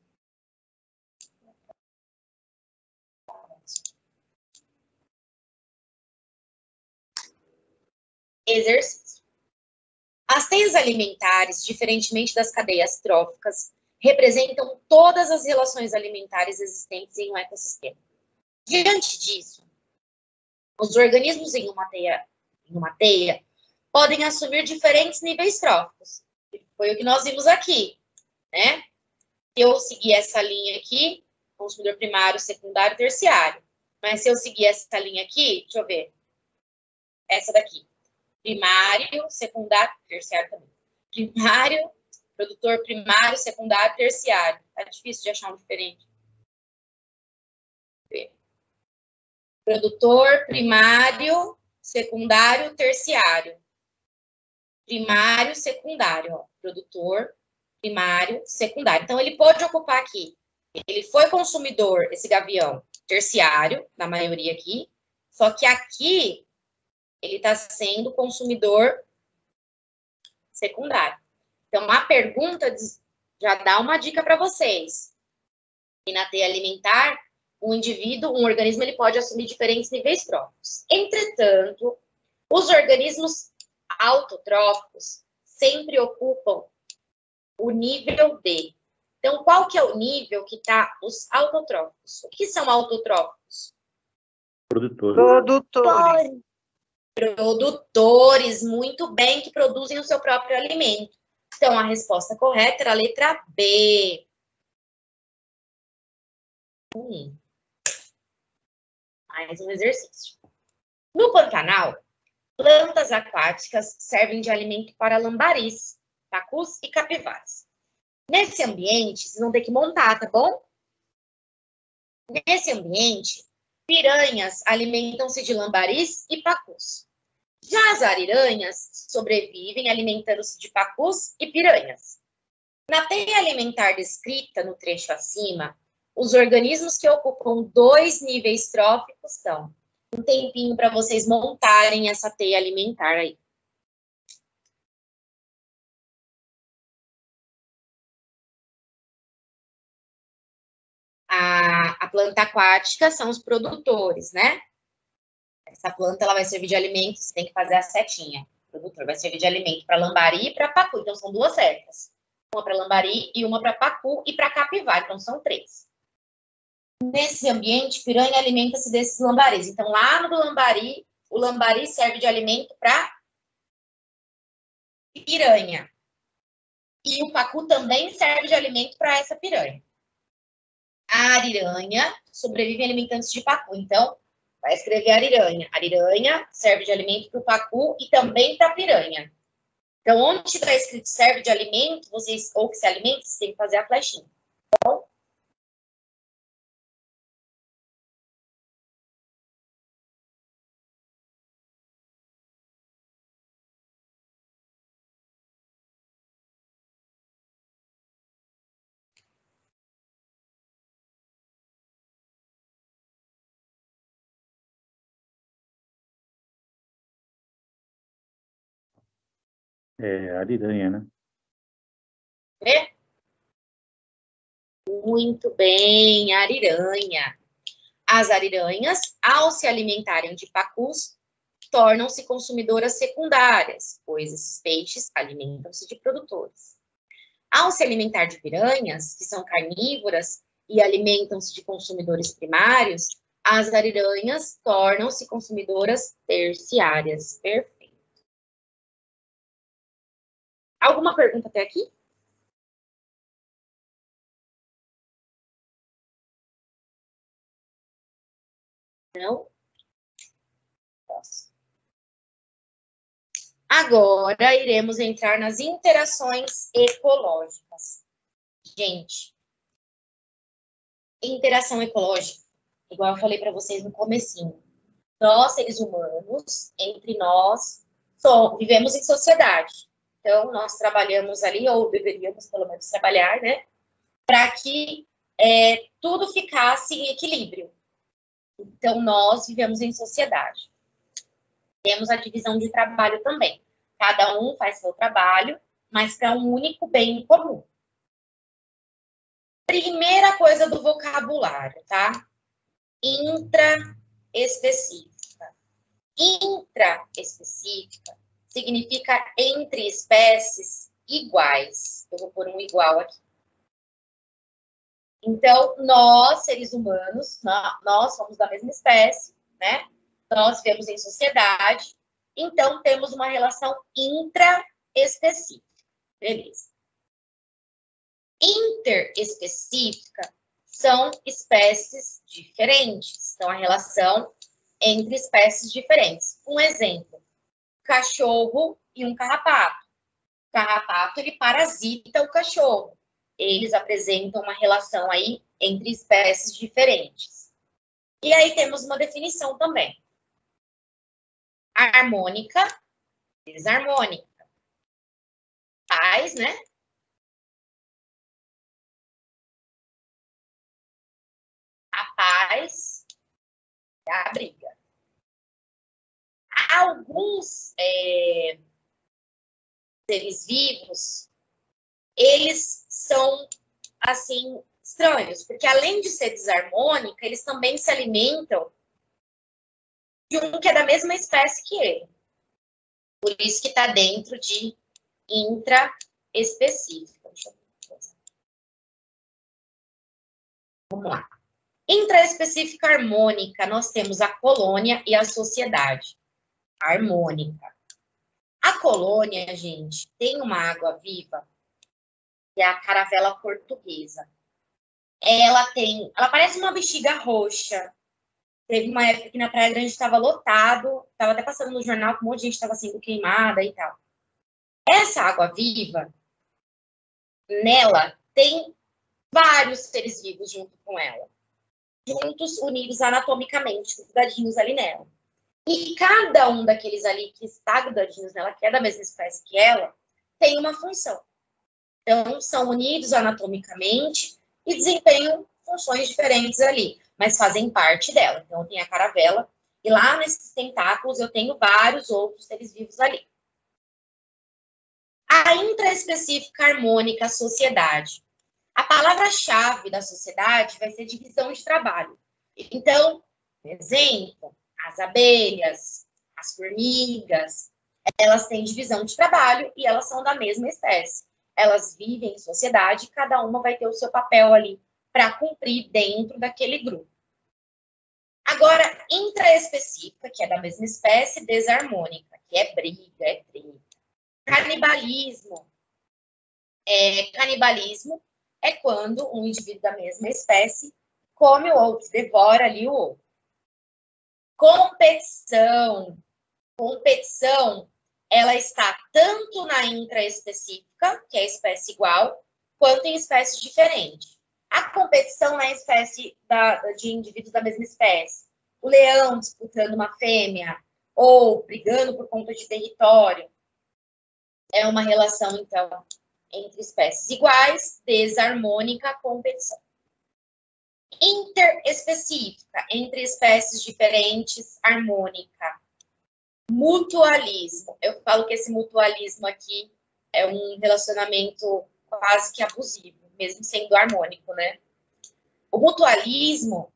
Exercício. As teias alimentares, diferentemente das cadeias tróficas, representam todas as relações alimentares existentes em um ecossistema. Diante disso, os organismos em uma teia podem assumir diferentes níveis tróficos. Foi o que nós vimos aqui, né? Se eu seguir essa linha aqui, consumidor primário, secundário, terciário. Mas se eu seguir essa linha aqui, deixa eu ver. Essa daqui. Primário, secundário, terciário também. Primário, produtor primário, secundário, terciário. Tá difícil de achar um diferente. Produtor primário, secundário, terciário. Primário, secundário, ó. Produtor primário, secundário. Então, ele pode ocupar aqui. Ele foi consumidor, esse gavião, terciário, na maioria aqui. Só que aqui, ele está sendo consumidor secundário. Então, a pergunta já dá uma dica para vocês. E na teia alimentar, um indivíduo, um organismo, ele pode assumir diferentes níveis tróficos. Entretanto, os organismos autotróficos sempre ocupam o nível D. Então, qual que é o nível que está os autotróficos? O que são autotróficos? Produtores, muito bem, que produzem o seu próprio alimento. Então, a resposta correta era a letra B. Mais um exercício. No Pantanal, plantas aquáticas servem de alimento para lambaris, pacus e capivaras. Nesse ambiente, vocês vão ter que montar, tá bom? Nesse ambiente, piranhas alimentam-se de lambaris e pacus. Já as ariranhas sobrevivem alimentando-se de pacus e piranhas. Na teia alimentar descrita no trecho acima, os organismos que ocupam 2 níveis tróficos são. Um tempinho para vocês montarem essa teia alimentar aí. A planta aquática são os produtores, né? Essa planta ela vai servir de alimento, você tem que fazer a setinha. O produtor vai servir de alimento para lambari e para pacu. Então, são 2 setas. Uma para lambari e uma para pacu e para capivara. Então, são 3. Nesse ambiente, piranha alimenta-se desses lambaris. Então, lá no lambari, o lambari serve de alimento para piranha. E o pacu também serve de alimento para essa piranha. A ariranha sobrevive alimentando-se de pacu. Então, vai escrever ariranha. Ariranha serve de alimento para o pacu e também para a piranha. Então, onde estiver escrito serve de alimento, ou que se alimenta, vocês têm que fazer a flechinha. Tá bom? Ariranha, né? Vê? Muito bem, ariranha. As ariranhas, ao se alimentarem de pacus, tornam-se consumidoras secundárias, pois esses peixes alimentam-se de produtores. Ao se alimentar de piranhas, que são carnívoras e alimentam-se de consumidores primários, As ariranhas tornam-se consumidoras terciárias. Perfeito. Alguma pergunta até aqui? Não? Agora iremos entrar nas interações ecológicas. Gente, interação ecológica, igual eu falei para vocês no comecinho. Nós, seres humanos, entre nós, vivemos em sociedade. Então, nós trabalhamos ali, ou deveríamos pelo menos trabalhar, né? Para que tudo ficasse em equilíbrio. Então, nós vivemos em sociedade. Temos a divisão de trabalho também. Cada um faz seu trabalho, mas para um único bem comum. Primeira coisa do vocabulário, tá? Intraespecífica. Intraespecífica significa entre espécies iguais. Eu vou pôr um igual aqui. Então, nós, seres humanos, nós somos da mesma espécie, né? Nós vivemos em sociedade, então temos uma relação intraespecífica. Beleza. Interespecífica são espécies diferentes. Então, a relação entre espécies diferentes. Um exemplo, cachorro e um carrapato. O carrapato, ele parasita o cachorro. Eles apresentam uma relação aí entre espécies diferentes. E aí temos uma definição também. Harmônica, desarmônica. Paz, né? A paz é a briga. Alguns seres vivos, eles são, assim, estranhos, porque além de ser desarmônica, eles também se alimentam de um que é da mesma espécie que ele. Por isso que está dentro de intraespecífica. Deixa eu ver. Vamos lá. Intraespecífica harmônica, nós temos a colônia e a sociedade. Harmônica. A colônia, gente, tem uma água viva, que é a caravela portuguesa. Ela parece uma bexiga roxa. Teve uma época que na Praia Grande estava lotado, estava até passando no jornal que um monte de gente estava sendo queimada e tal. Essa água viva, nela, tem vários seres vivos junto com ela. Juntos, unidos anatomicamente, grudadinhos ali nela. E cada um daqueles ali que está grudadinhos nela, que é da mesma espécie que ela, tem uma função. Então, são unidos anatomicamente e desempenham funções diferentes ali, mas fazem parte dela. Então, tem a caravela, e lá nesses tentáculos eu tenho vários outros seres vivos ali. A intraespecífica harmônica sociedade. A palavra-chave da sociedade vai ser divisão de trabalho. Então, exemplo, as abelhas, as formigas, elas têm divisão de trabalho e elas são da mesma espécie. Elas vivem em sociedade, cada uma vai ter o seu papel ali para cumprir dentro daquele grupo. Agora, intraespecífica, que é da mesma espécie, desarmônica, que é briga, é treta. Canibalismo. Canibalismo é quando um indivíduo da mesma espécie come o outro, devora ali o outro. Competição. Competição, ela está tanto na intraespecífica, que é a espécie igual, quanto em espécies diferentes. A competição na espécie de indivíduos da mesma espécie. O leão disputando uma fêmea, ou brigando por conta de território. É uma relação, então, entre espécies iguais, desarmônica, competição. Interespecífica, entre espécies diferentes, harmônica. Mutualismo. Eu falo que esse mutualismo aqui é um relacionamento quase que abusivo, mesmo sendo harmônico, né? O mutualismo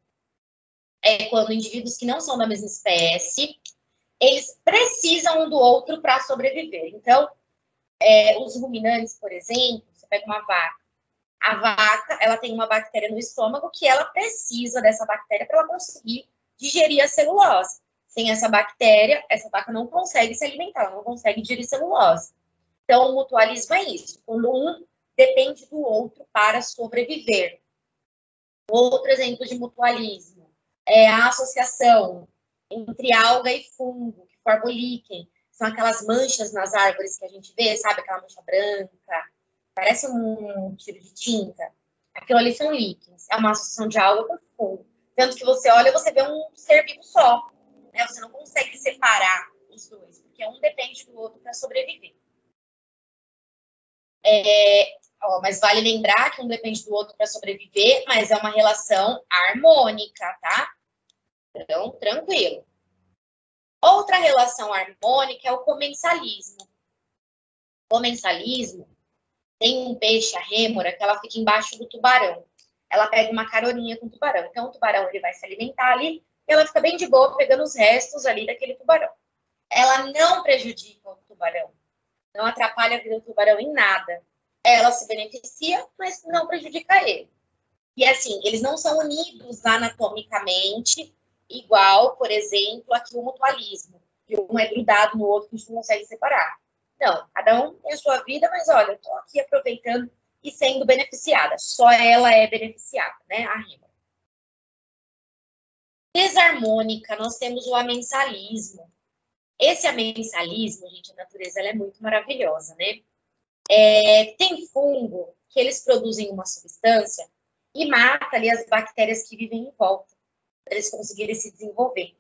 é quando indivíduos que não são da mesma espécie, eles precisam um do outro para sobreviver. Então, os ruminantes, por exemplo, você pega uma vaca. A vaca, ela tem uma bactéria no estômago que ela precisa dessa bactéria para ela conseguir digerir a celulose. Sem essa bactéria, essa vaca não consegue se alimentar, ela não consegue digerir celulose. Então, o mutualismo é isso, quando um depende do outro para sobreviver. Outro exemplo de mutualismo é a associação entre alga e fungo, que forma o líquen. São aquelas manchas nas árvores que a gente vê, sabe? Aquela mancha branca, parece um tiro de tinta. Aquilo ali são líquens. É uma associação de alga com fungo. Tanto que você olha, você vê um ser vivo só. Né? Você não consegue separar os dois, porque um depende do outro para sobreviver. Mas vale lembrar que um depende do outro para sobreviver, mas é uma relação harmônica, tá? Então, tranquilo. Outra relação harmônica é o comensalismo. O comensalismo tem um peixe, a rêmora, que ela fica embaixo do tubarão. Ela pega uma caroninha com o tubarão. Então, o tubarão ele vai se alimentar ali e ela fica bem de boa pegando os restos ali daquele tubarão. Ela não prejudica o tubarão. Não atrapalha a vida do tubarão em nada. Ela se beneficia, mas não prejudica ele. E assim, eles não são unidos anatomicamente, igual, por exemplo, aqui o mutualismo. Que um é grudado no outro, que a gente não consegue separar. Não, cada um tem a sua vida, mas olha, eu estou aqui aproveitando e sendo beneficiada. Só ela é beneficiada, né? A rima. Desarmônica, nós temos o amensalismo. Esse amensalismo, gente, a natureza ela é muito maravilhosa, né? Tem fungo que eles produzem uma substância e mata ali as bactérias que vivem em volta, para eles conseguirem se desenvolver.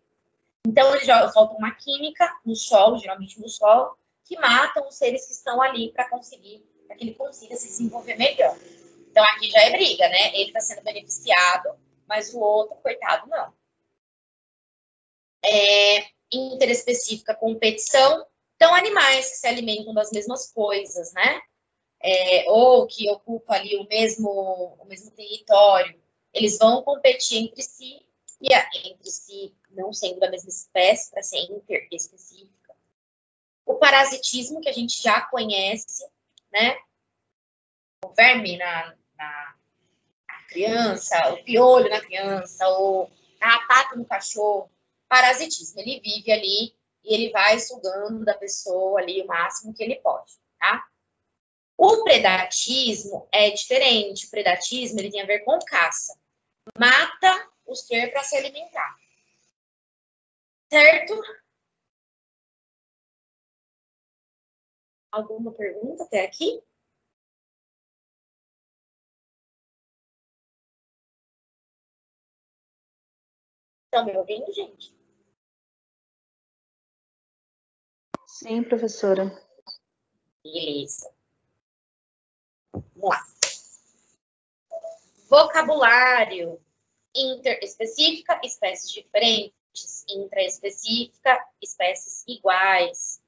Então, eles soltam uma química no solo, geralmente no solo, que matam os seres que estão ali para que ele consiga se desenvolver melhor. Então, aqui já é briga, né? Ele está sendo beneficiado, mas o outro, coitado, não. Interespecífica competição. Então, animais que se alimentam das mesmas coisas, né? Ou que ocupam ali o mesmo território, eles vão competir entre si, e entre si, não sendo da mesma espécie, para ser interespecífica. O parasitismo, que a gente já conhece, né? O verme na criança, o piolho na criança, o carrapato no cachorro. Parasitismo, ele vive ali e ele vai sugando da pessoa ali o máximo que ele pode, tá? O predatismo é diferente. O predatismo, ele tem a ver com caça. Mata o ser para se alimentar. Certo? Alguma pergunta até aqui? Estão me ouvindo, gente? Sim, professora. Beleza. Vamos lá. Vocabulário. Interespecífica, espécies diferentes. Intraespecífica, espécies iguais.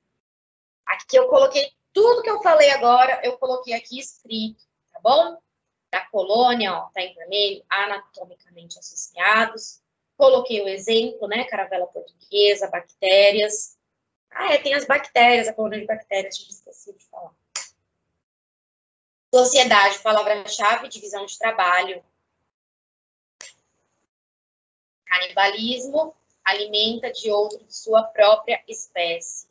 Aqui eu coloquei tudo que eu falei agora, eu coloquei aqui escrito, tá bom? Da colônia, ó, tá em vermelho, anatomicamente associados. Coloquei o exemplo, né? Caravela portuguesa, bactérias. Tem as bactérias, a colônia de bactérias, a gente esqueci de falar. Sociedade, palavra-chave, divisão de trabalho. Canibalismo, alimenta de outro de sua própria espécie.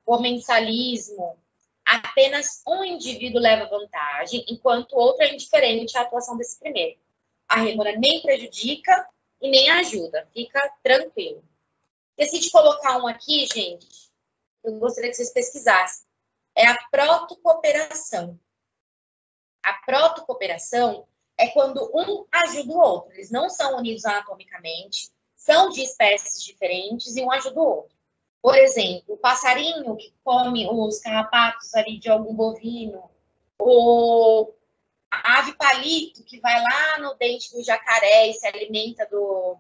Comensalismo, apenas um indivíduo leva vantagem, enquanto o outro é indiferente à atuação desse primeiro. A rêmora nem prejudica e nem ajuda, fica tranquilo. Decidi colocar um aqui, gente, eu gostaria que vocês pesquisassem. É a protocooperação. A protocooperação é quando um ajuda o outro. Eles não são unidos anatomicamente, são de espécies diferentes e um ajuda o outro. Por exemplo, o passarinho que come os carrapatos ali de algum bovino, ou a ave palito que vai lá no dente do jacaré e se alimenta do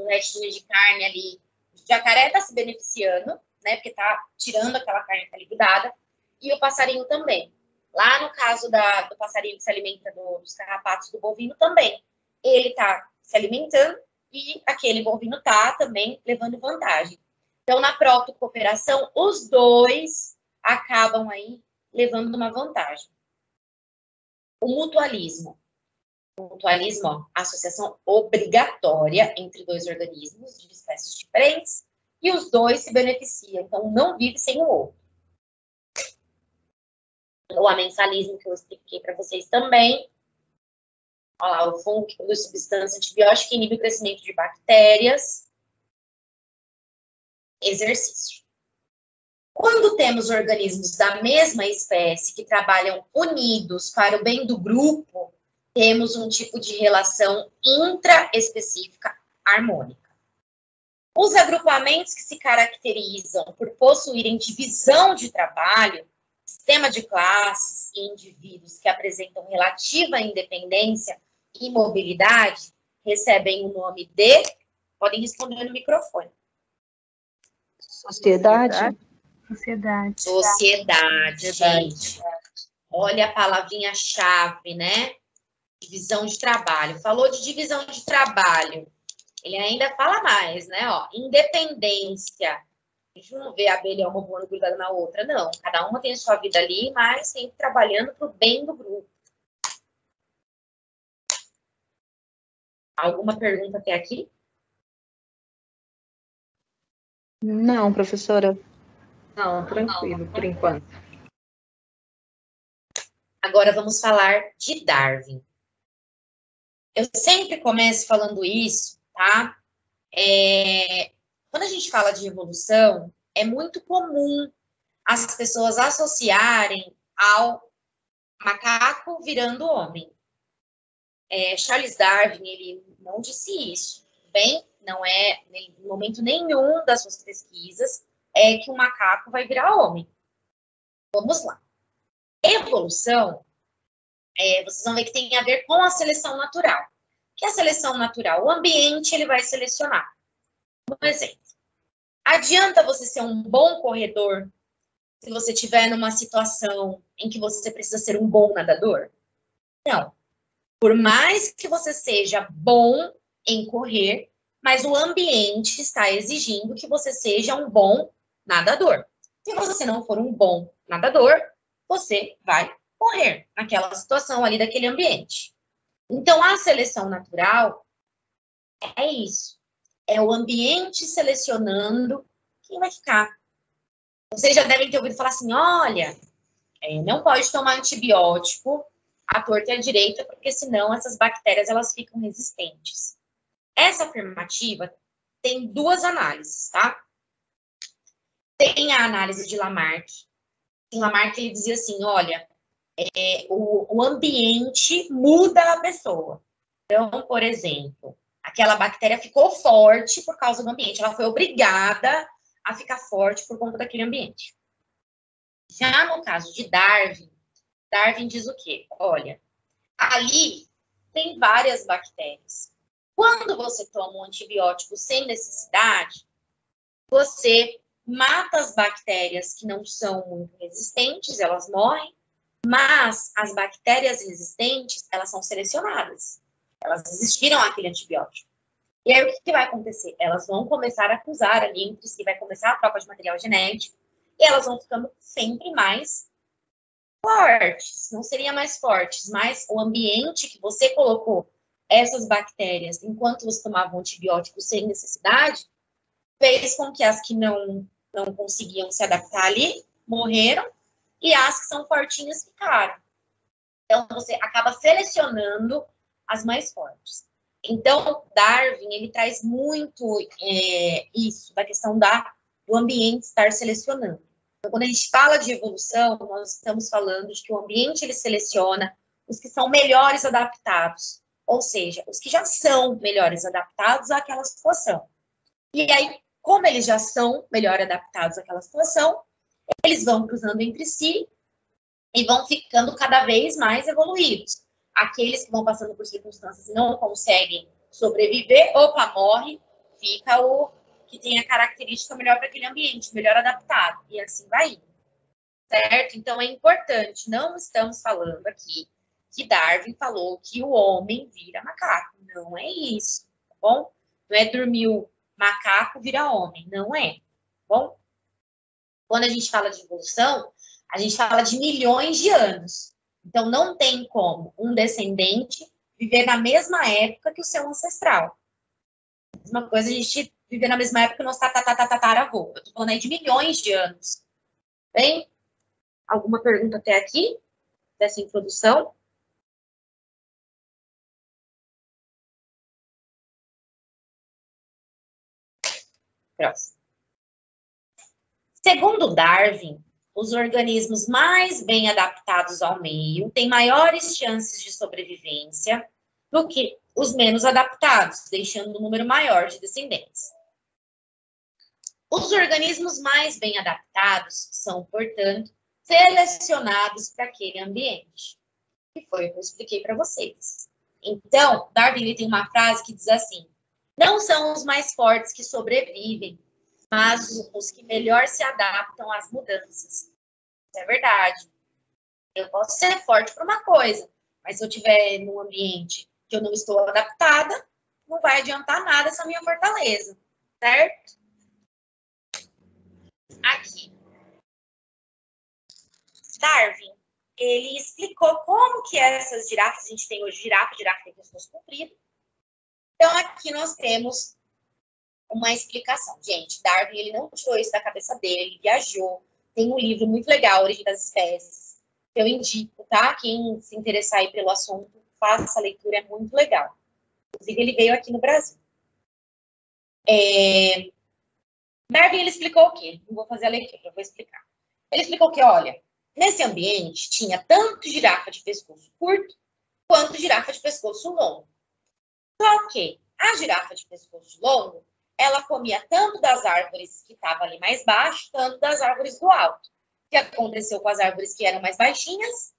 restinho de carne ali. O jacaré está se beneficiando, né, porque está tirando aquela carne que está liquidada, e o passarinho também. Lá no caso do passarinho que se alimenta dos carrapatos do bovino também. Ele está se alimentando e aquele bovino está também levando vantagem. Então, na protocooperação, os dois acabam aí levando uma vantagem. O mutualismo. Mutualismo, ó, associação obrigatória entre dois organismos de espécies diferentes e os dois se beneficiam, então não vive sem o outro. O amensalismo que eu expliquei para vocês também. Olha lá, o fungo que produz substância antibiótica que inibe o crescimento de bactérias. Exercício. Quando temos organismos da mesma espécie que trabalham unidos para o bem do grupo, temos um tipo de relação intraespecífica harmônica. Os agrupamentos que se caracterizam por possuírem divisão de trabalho, sistema de classes e indivíduos que apresentam relativa independência e mobilidade, recebem o nome de... Podem responder no microfone. Sociedade. Sociedade. Sociedade, gente. Olha a palavrinha-chave, né? Divisão de trabalho. Falou de divisão de trabalho. Ele ainda fala mais, né? Ó, independência. Deixa eu não ver a abelha uma voando grudada na outra, não. Cada uma tem a sua vida ali, mas sempre trabalhando para o bem do grupo. Alguma pergunta até aqui? Não, professora. Não, tranquilo, por enquanto. Agora vamos falar de Darwin. Eu sempre começo falando isso, tá? Quando a gente fala de evolução, é muito comum as pessoas associarem ao macaco virando homem. Charles Darwin, ele não disse isso, bem? Não é, em momento nenhum das suas pesquisas, é que um macaco vai virar homem. Vamos lá. Evolução, vocês vão ver que tem a ver com a seleção natural. Que é a seleção natural? O ambiente, ele vai selecionar. Um exemplo. Adianta você ser um bom corredor se você estiver numa situação em que você precisa ser um bom nadador? Não. Por mais que você seja bom em correr, mas o ambiente está exigindo que você seja um bom nadador. Se você não for um bom nadador, você vai morrer naquela situação ali daquele ambiente. Então, a seleção natural é isso. É o ambiente selecionando quem vai ficar. Vocês já devem ter ouvido falar assim, olha, não pode tomar antibiótico à torta e à direita, porque senão essas bactérias elas ficam resistentes. Essa afirmativa tem duas análises, tá? Tem a análise de Lamarck. Em Lamarck ele dizia assim, olha, o ambiente muda a pessoa. Então, por exemplo, aquela bactéria ficou forte por causa do ambiente. Ela foi obrigada a ficar forte por conta daquele ambiente. Já no caso de Darwin, Darwin diz o quê? Olha, ali tem várias bactérias. Quando você toma um antibiótico sem necessidade, você mata as bactérias que não são muito resistentes, elas morrem, mas as bactérias resistentes, elas são selecionadas. Elas resistiram àquele antibiótico. E aí, o que vai acontecer? Elas vão começar a cruzar ali entre si, vai começar a troca de material genético, e elas vão ficando sempre mais fortes. Não seriam mais fortes, mas o ambiente que você colocou essas bactérias, enquanto você tomava um antibiótico sem necessidade, fez com que as que não conseguiam se adaptar ali, morreram, e as que são fortinhas ficaram. Então, você acaba selecionando as mais fortes. Então, Darwin, ele traz muito isso, da questão do ambiente estar selecionando. Então, quando a gente fala de evolução, nós estamos falando de que o ambiente, ele seleciona os que são melhores adaptados, ou seja, os que já são melhores adaptados àquela situação. E aí, como eles já são melhor adaptados àquela situação, eles vão cruzando entre si e vão ficando cada vez mais evoluídos. Aqueles que vão passando por circunstâncias e não conseguem sobreviver, opa, morre, fica o que tem a característica melhor para aquele ambiente, melhor adaptado, e assim vai indo, certo? Então, é importante, não estamos falando aqui que Darwin falou que o homem vira macaco, não é isso, tá bom? Não é dormiu macaco vira homem, não é, tá bom? Quando a gente fala de evolução, a gente fala de milhões de anos. Então, não tem como um descendente viver na mesma época que o seu ancestral. A mesma coisa a gente viver na mesma época que o nosso tataravô. Eu tô falando aí de milhões de anos. Bem? Alguma pergunta até aqui? Dessa introdução? Próximo. Segundo Darwin, os organismos mais bem adaptados ao meio têm maiores chances de sobrevivência do que os menos adaptados, deixando um número maior de descendentes. Os organismos mais bem adaptados são, portanto, selecionados para aquele ambiente. Que foi o que eu expliquei para vocês. Então, Darwin ele tem uma frase que diz assim: não são os mais fortes que sobrevivem, mas os que melhor se adaptam às mudanças. Isso é verdade. Eu posso ser forte para uma coisa, mas se eu estiver num ambiente que eu não estou adaptada, não vai adiantar nada essa minha fortaleza, certo? Aqui. Darwin, ele explicou como que essas girafas, a gente tem hoje girafa tem pescoço comprido. Então, aqui nós temos uma explicação. Gente, Darwin, ele não tirou isso da cabeça dele, ele viajou. Tem um livro muito legal, Origem das Espécies, que eu indico, tá? Quem se interessar aí pelo assunto, faça essa leitura, é muito legal. Inclusive, ele veio aqui no Brasil. Darwin, ele explicou o quê? Não vou fazer a leitura, eu vou explicar. Ele explicou que, olha, nesse ambiente tinha tanto girafa de pescoço curto, quanto girafa de pescoço longo. Só que a girafa de pescoço longo, ela comia tanto das árvores que estavam ali mais baixo, tanto das árvores do alto. O que aconteceu com as árvores que eram mais baixinhas?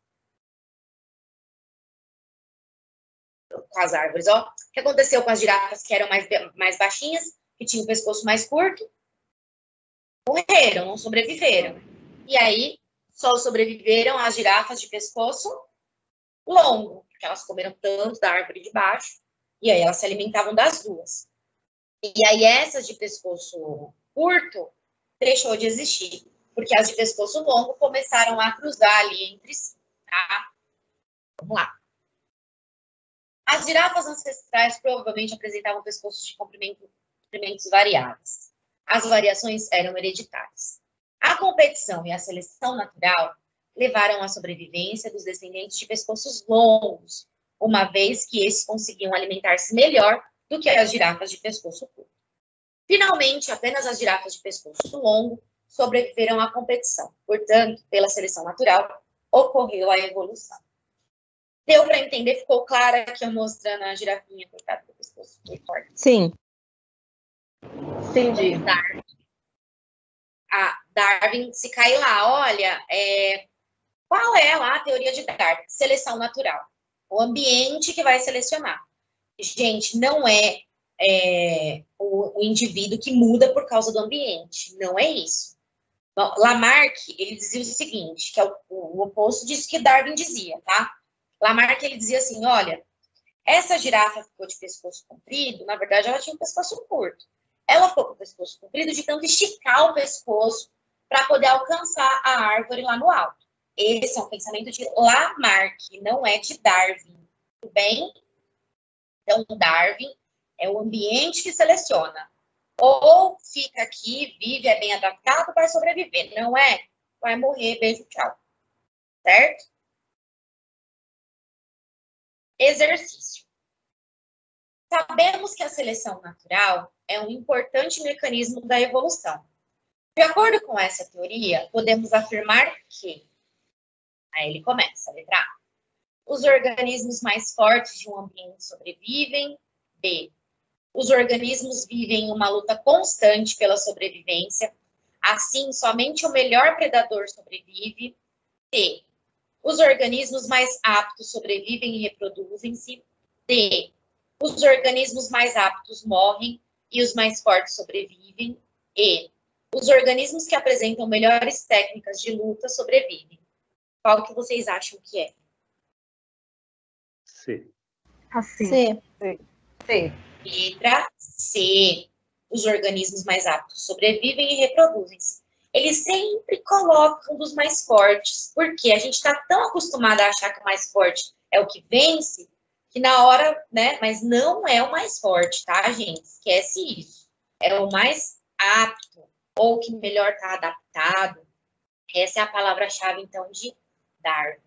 Com as árvores, ó. O que aconteceu com as girafas que eram mais baixinhas, que tinham o pescoço mais curto? Morreram, não sobreviveram. E aí, só sobreviveram as girafas de pescoço longo, porque elas comeram tanto da árvore de baixo, e aí elas se alimentavam das duas. E aí essas de pescoço curto deixou de existir, porque as de pescoço longo começaram a cruzar ali entre si, tá? Vamos lá. As girafas ancestrais provavelmente apresentavam pescoços de comprimentos variados. As variações eram hereditárias. A competição e a seleção natural levaram à sobrevivência dos descendentes de pescoços longos, uma vez que esses conseguiam alimentar-se melhor do que as girafas de pescoço curto. Finalmente, apenas as girafas de pescoço longo sobreviveram à competição. Portanto, pela seleção natural, ocorreu a evolução. Deu para entender? Ficou clara aqui eu mostrando a girafinha cortada do pescoço forte? Sim. Entendi. Darwin, se cair lá, olha, qual é lá a teoria de Darwin? Seleção natural. O ambiente que vai selecionar. Gente, não é o indivíduo que muda por causa do ambiente. Não é isso. Bom, Lamarck, ele dizia o seguinte, que é o oposto disso que Darwin dizia, tá? Lamarck, ele dizia assim, olha, essa girafa ficou de pescoço comprido, na verdade, ela tinha um pescoço curto. Ela ficou com o pescoço comprido de tanto esticar o pescoço para poder alcançar a árvore lá no alto. Esse é um pensamento de Lamarck, não é de Darwin. Tudo bem? Então, Darwin é o ambiente que seleciona. Ou fica aqui, vive, é bem adaptado, vai sobreviver. Não é? Vai morrer, beijo, tchau. Certo? Exercício. Sabemos que a seleção natural é um importante mecanismo da evolução. De acordo com essa teoria, podemos afirmar que... Aí ele começa, a letra A. Os organismos mais fortes de um ambiente sobrevivem. B. Os organismos vivem em uma luta constante pela sobrevivência. Assim, somente o melhor predador sobrevive. C. Os organismos mais aptos sobrevivem e reproduzem-se. D. Os organismos mais aptos morrem e os mais fortes sobrevivem. E. Os organismos que apresentam melhores técnicas de luta sobrevivem. Qual que vocês acham que é? C. Assim. C. C. Letra C. Os organismos mais aptos sobrevivem e reproduzem-se. Eles sempre colocam dos mais fortes, porque a gente está tão acostumado a achar que o mais forte é o que vence, que na hora, né? Mas não é o mais forte, tá, gente? Esquece isso. É o mais apto, ou que melhor está adaptado. Essa é a palavra-chave, então, de Darwin.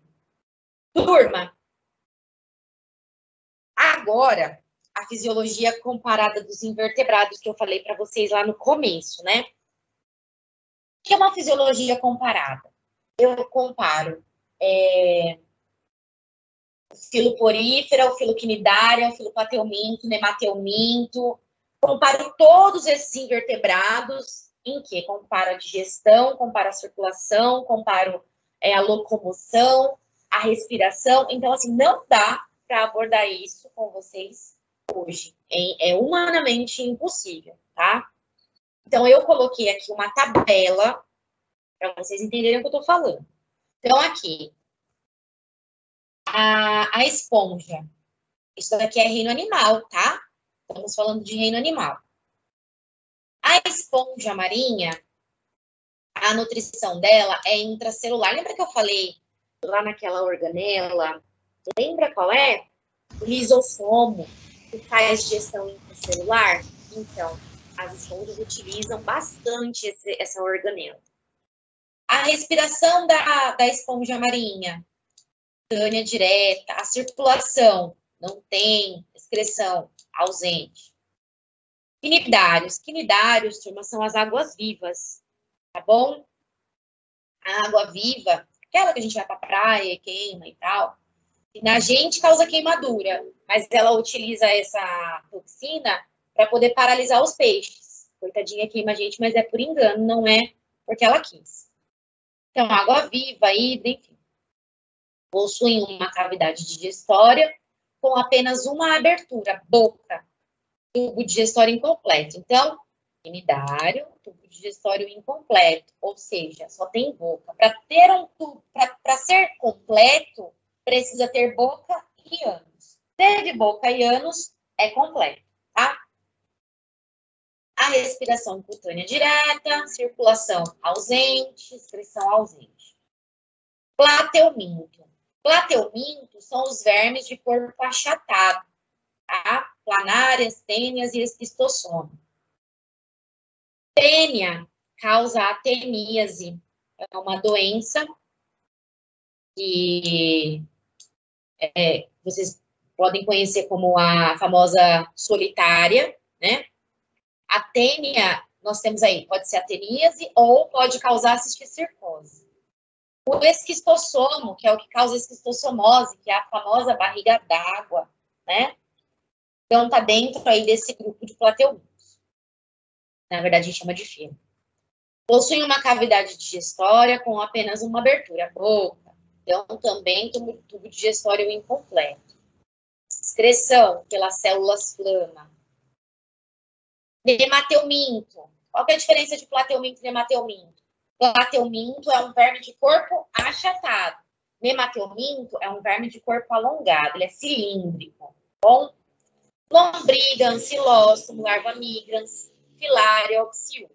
Turma, agora, a fisiologia comparada dos invertebrados que eu falei para vocês lá no começo, né? O que é uma fisiologia comparada? Eu comparo o filo porífera, o filo quinidária, o filo plateuminto, nemateuminto. Comparo todos esses invertebrados em que? Comparo a digestão, comparo a circulação, comparo a locomoção, a respiração. Então, assim, não dá para abordar isso com vocês hoje. É humanamente impossível, tá? Então, eu coloquei aqui uma tabela para vocês entenderem o que eu estou falando. Então, aqui, a esponja. Isso daqui é reino animal, tá? Estamos falando de reino animal. A esponja marinha, a nutrição dela é intracelular. Lembra que eu falei lá naquela organela? Lembra qual é? O lisossomo, que faz digestão intracelular. Então, as esponjas utilizam bastante essa organela. A respiração da esponja marinha, cutânea direta. A circulação, não tem excreção, ausente. Quinidários. Quinidários, turma, são as águas vivas, tá bom? A água viva, aquela que a gente vai pra praia, queima e tal, e na gente causa queimadura, mas ela utiliza essa toxina para poder paralisar os peixes. Coitadinha, queima a gente, mas é por engano, não é porque ela quis. Então, água viva, hidra, enfim, possuem uma cavidade digestória com apenas uma abertura, boca, tubo digestório incompleto. Então, quinidário, tubo digestório incompleto, ou seja, só tem boca. Para ter um tubo, para ser completo, precisa ter boca e ânus. Teve boca e ânus, é completo, tá? A respiração cutânea direta, circulação ausente, excreção ausente. Plateuminto. Plateuminto são os vermes de corpo achatado, tá? Planárias, tênias e esquistossoma. Tênia causa ateníase. É uma doença que vocês podem conhecer como a famosa solitária, né? A tênia, nós temos aí, pode ser ateníase ou pode causar cisticircose. O esquistossomo, que é o que causa esquistossomose, que é a famosa barriga d'água, né? Então, está dentro aí desse grupo de plateumintos. Na verdade, a gente chama de filo. Possui uma cavidade digestória com apenas uma abertura, boca. Então, também tubo digestório incompleto. Excreção pelas células flama. Nemateuminto. Qual que é a diferença de plateuminto e nemateuminto? Plateuminto é um verme de corpo achatado. Nemateuminto é um verme de corpo alongado. Ele é cilíndrico. Bom? Lombriga, ancilóstomo, larva migrans, filária, oxium.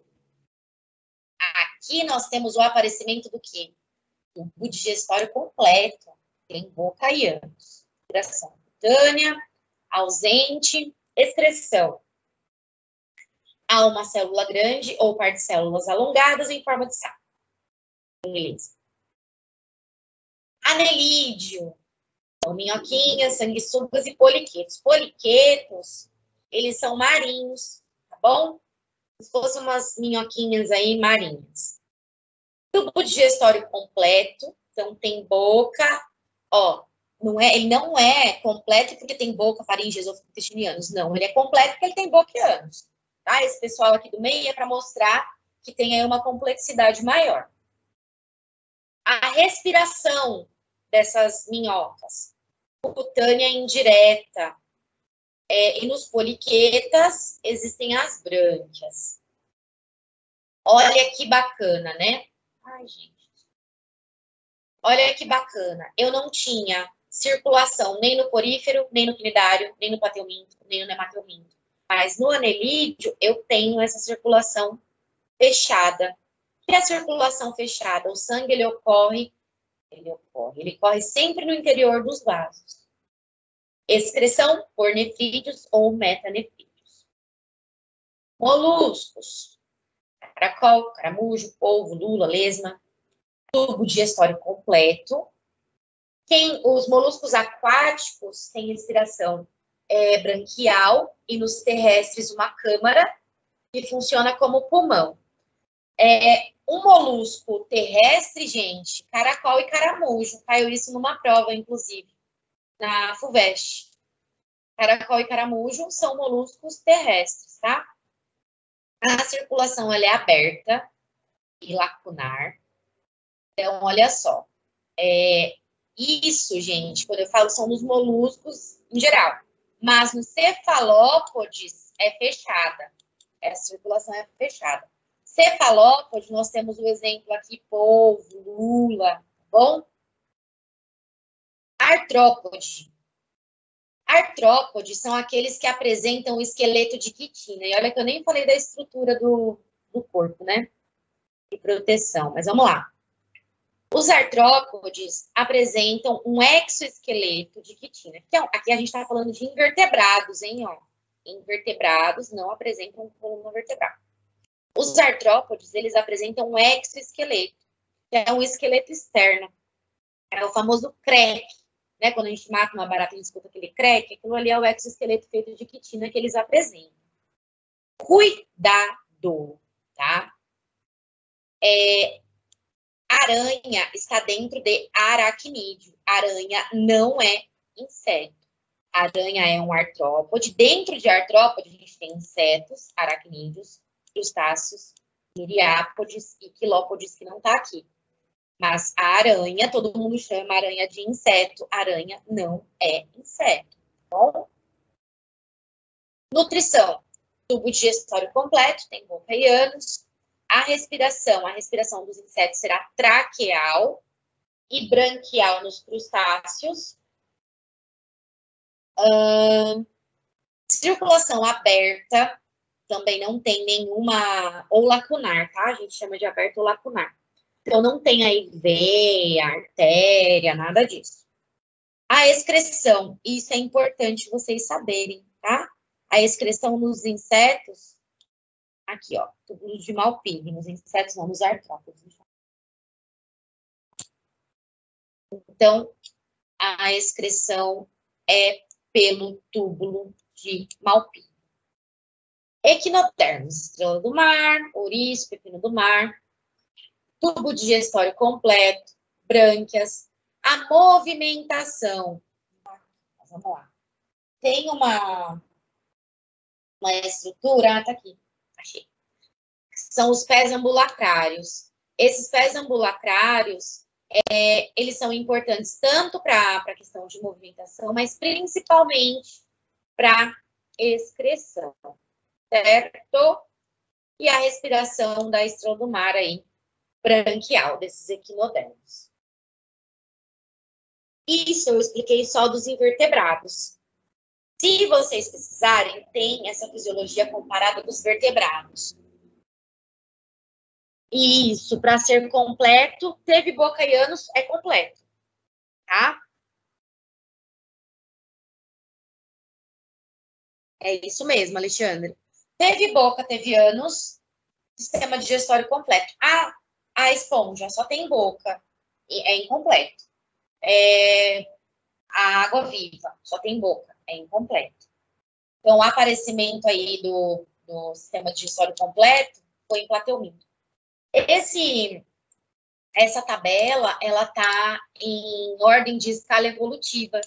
Aqui nós temos o aparecimento do quê? Tubo digestório completo. Tem boca e ânus. Respiração cutânea, ausente, excreção. Há uma célula grande ou par de células alongadas em forma de saco. Beleza. Anelídeo. São minhoquinhas, sanguessugas e poliquetos. Poliquetos, eles são marinhos, tá bom? Se fossem umas minhoquinhas aí marinhas. Tubo digestório completo, então tem boca, ó, ele não é completo porque tem boca, faringe, esôfago, intestinianos, não, ele é completo porque ele tem boca e ânus. Tá? Esse pessoal aqui do meio é para mostrar que tem aí uma complexidade maior. A respiração dessas minhocas, cutânea indireta, e nos poliquetas existem as brânquias. Olha que bacana, né? Ai, gente. Olha que bacana. Eu não tinha circulação nem no porífero, nem no quinidário, nem no plateuminto, nem no nemateuminto. Mas no anelídeo eu tenho essa circulação fechada. O que é a circulação fechada? O sangue ele corre sempre no interior dos vasos. excreção por nefrídeos ou metanefrídeos. Moluscos, caracol, caramujo, polvo, lula, lesma, tubo digestório completo. Os moluscos aquáticos têm respiração branquial e nos terrestres uma câmara que funciona como pulmão. Um molusco terrestre, gente, caracol e caramujo, caiu isso numa prova, inclusive, na FUVEST. Caracol e caramujo são moluscos terrestres, tá? A circulação ela é aberta e lacunar. Então, olha só. Isso, gente, quando eu falo, são nos moluscos em geral. Mas nos cefalópodes é fechada. Essa circulação é fechada. Cefalópode, nós temos o exemplo aqui, polvo, lula, tá bom? Artrópode. Artrópodes são aqueles que apresentam o esqueleto de quitina. E olha que eu nem falei da estrutura do corpo, né? De proteção, mas vamos lá. Os artrópodes apresentam um exoesqueleto de quitina. Aqui a gente está falando de invertebrados, hein? Ó. Invertebrados não apresentam coluna vertebral. Os artrópodes, eles apresentam um exoesqueleto, que é um esqueleto externo. É o famoso CREC. Né? Quando a gente mata uma barata, a gente escuta aquele CREC, aquilo ali é o exoesqueleto feito de quitina que eles apresentam. Cuidado, tá? Aranha está dentro de aracnídeo. Aranha não é inseto. Aranha é um artrópode. Dentro de artrópode, a gente tem insetos, aracnídeos, crustáceos, miriápodes e quilópodes, que não está aqui. Mas a aranha, todo mundo chama aranha de inseto. Aranha não é inseto. Tá bom? Nutrição. Tubo digestório completo, tem boca e ânus. A respiração dos insetos será traqueal e branquial nos crustáceos. Circulação aberta, também não tem nenhuma, ou lacunar, tá? A gente chama de aberta ou lacunar. Então, não tem aí veia, artéria, nada disso. A excreção, isso é importante vocês saberem, tá? A excreção nos insetos, aqui, ó, túbulo de Malpighi, nos insetos não, nos artrópodes. Então, a excreção é pelo túbulo de Malpighi. Equinodermos, estrela do mar, ouriço, pepino do mar, tubo digestório completo, brânquias, a movimentação. Vamos lá. Tem uma estrutura, tá aqui, achei. São os pés ambulacrários. Esses pés ambulacrários, eles são importantes tanto para a questão de movimentação, mas principalmente para excreção, certo? E a respiração da estrela do mar aí, branquial, desses equinodermos. Isso eu expliquei só dos invertebrados. Se vocês precisarem, tem essa fisiologia comparada dos vertebrados. Isso, para ser completo, teve boca e ânus, é completo, tá? É isso mesmo, Alexandre. Teve boca, teve ânus, sistema digestório completo. A esponja só tem boca, é incompleto. A água viva só tem boca, é incompleto. Então, o aparecimento aí do sistema digestório completo foi em Plateuminto. Essa tabela, ela tá em ordem de escala evolutiva,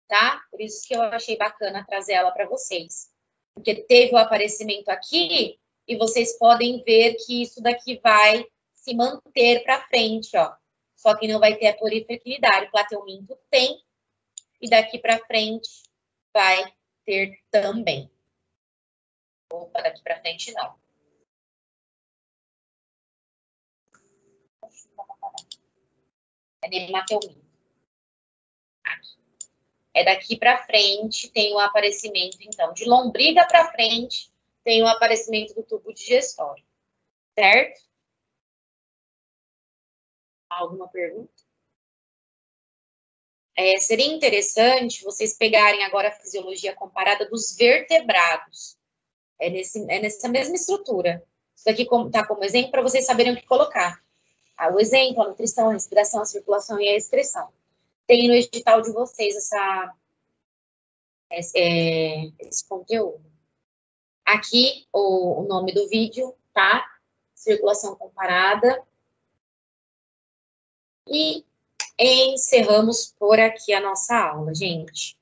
tá? Por isso que eu achei bacana trazer ela para vocês. Porque teve o aparecimento aqui e vocês podem ver que isso daqui vai se manter para frente, ó. Só que não vai ter a plurifertilidade. O Plateuminto tem e daqui para frente vai ter também. Opa, daqui para frente não. É Nemateuminto. Aqui. É daqui para frente tem o aparecimento, então, de lombriga para frente tem o aparecimento do tubo digestório, certo? Alguma pergunta? seria interessante vocês pegarem agora a fisiologia comparada dos vertebrados. É nessa mesma estrutura. Isso aqui está como exemplo para vocês saberem o que colocar. O exemplo, a nutrição, a respiração, a circulação e a excreção. Tem no edital de vocês esse conteúdo. Aqui o nome do vídeo, tá? Circulação comparada. E encerramos por aqui a nossa aula, gente.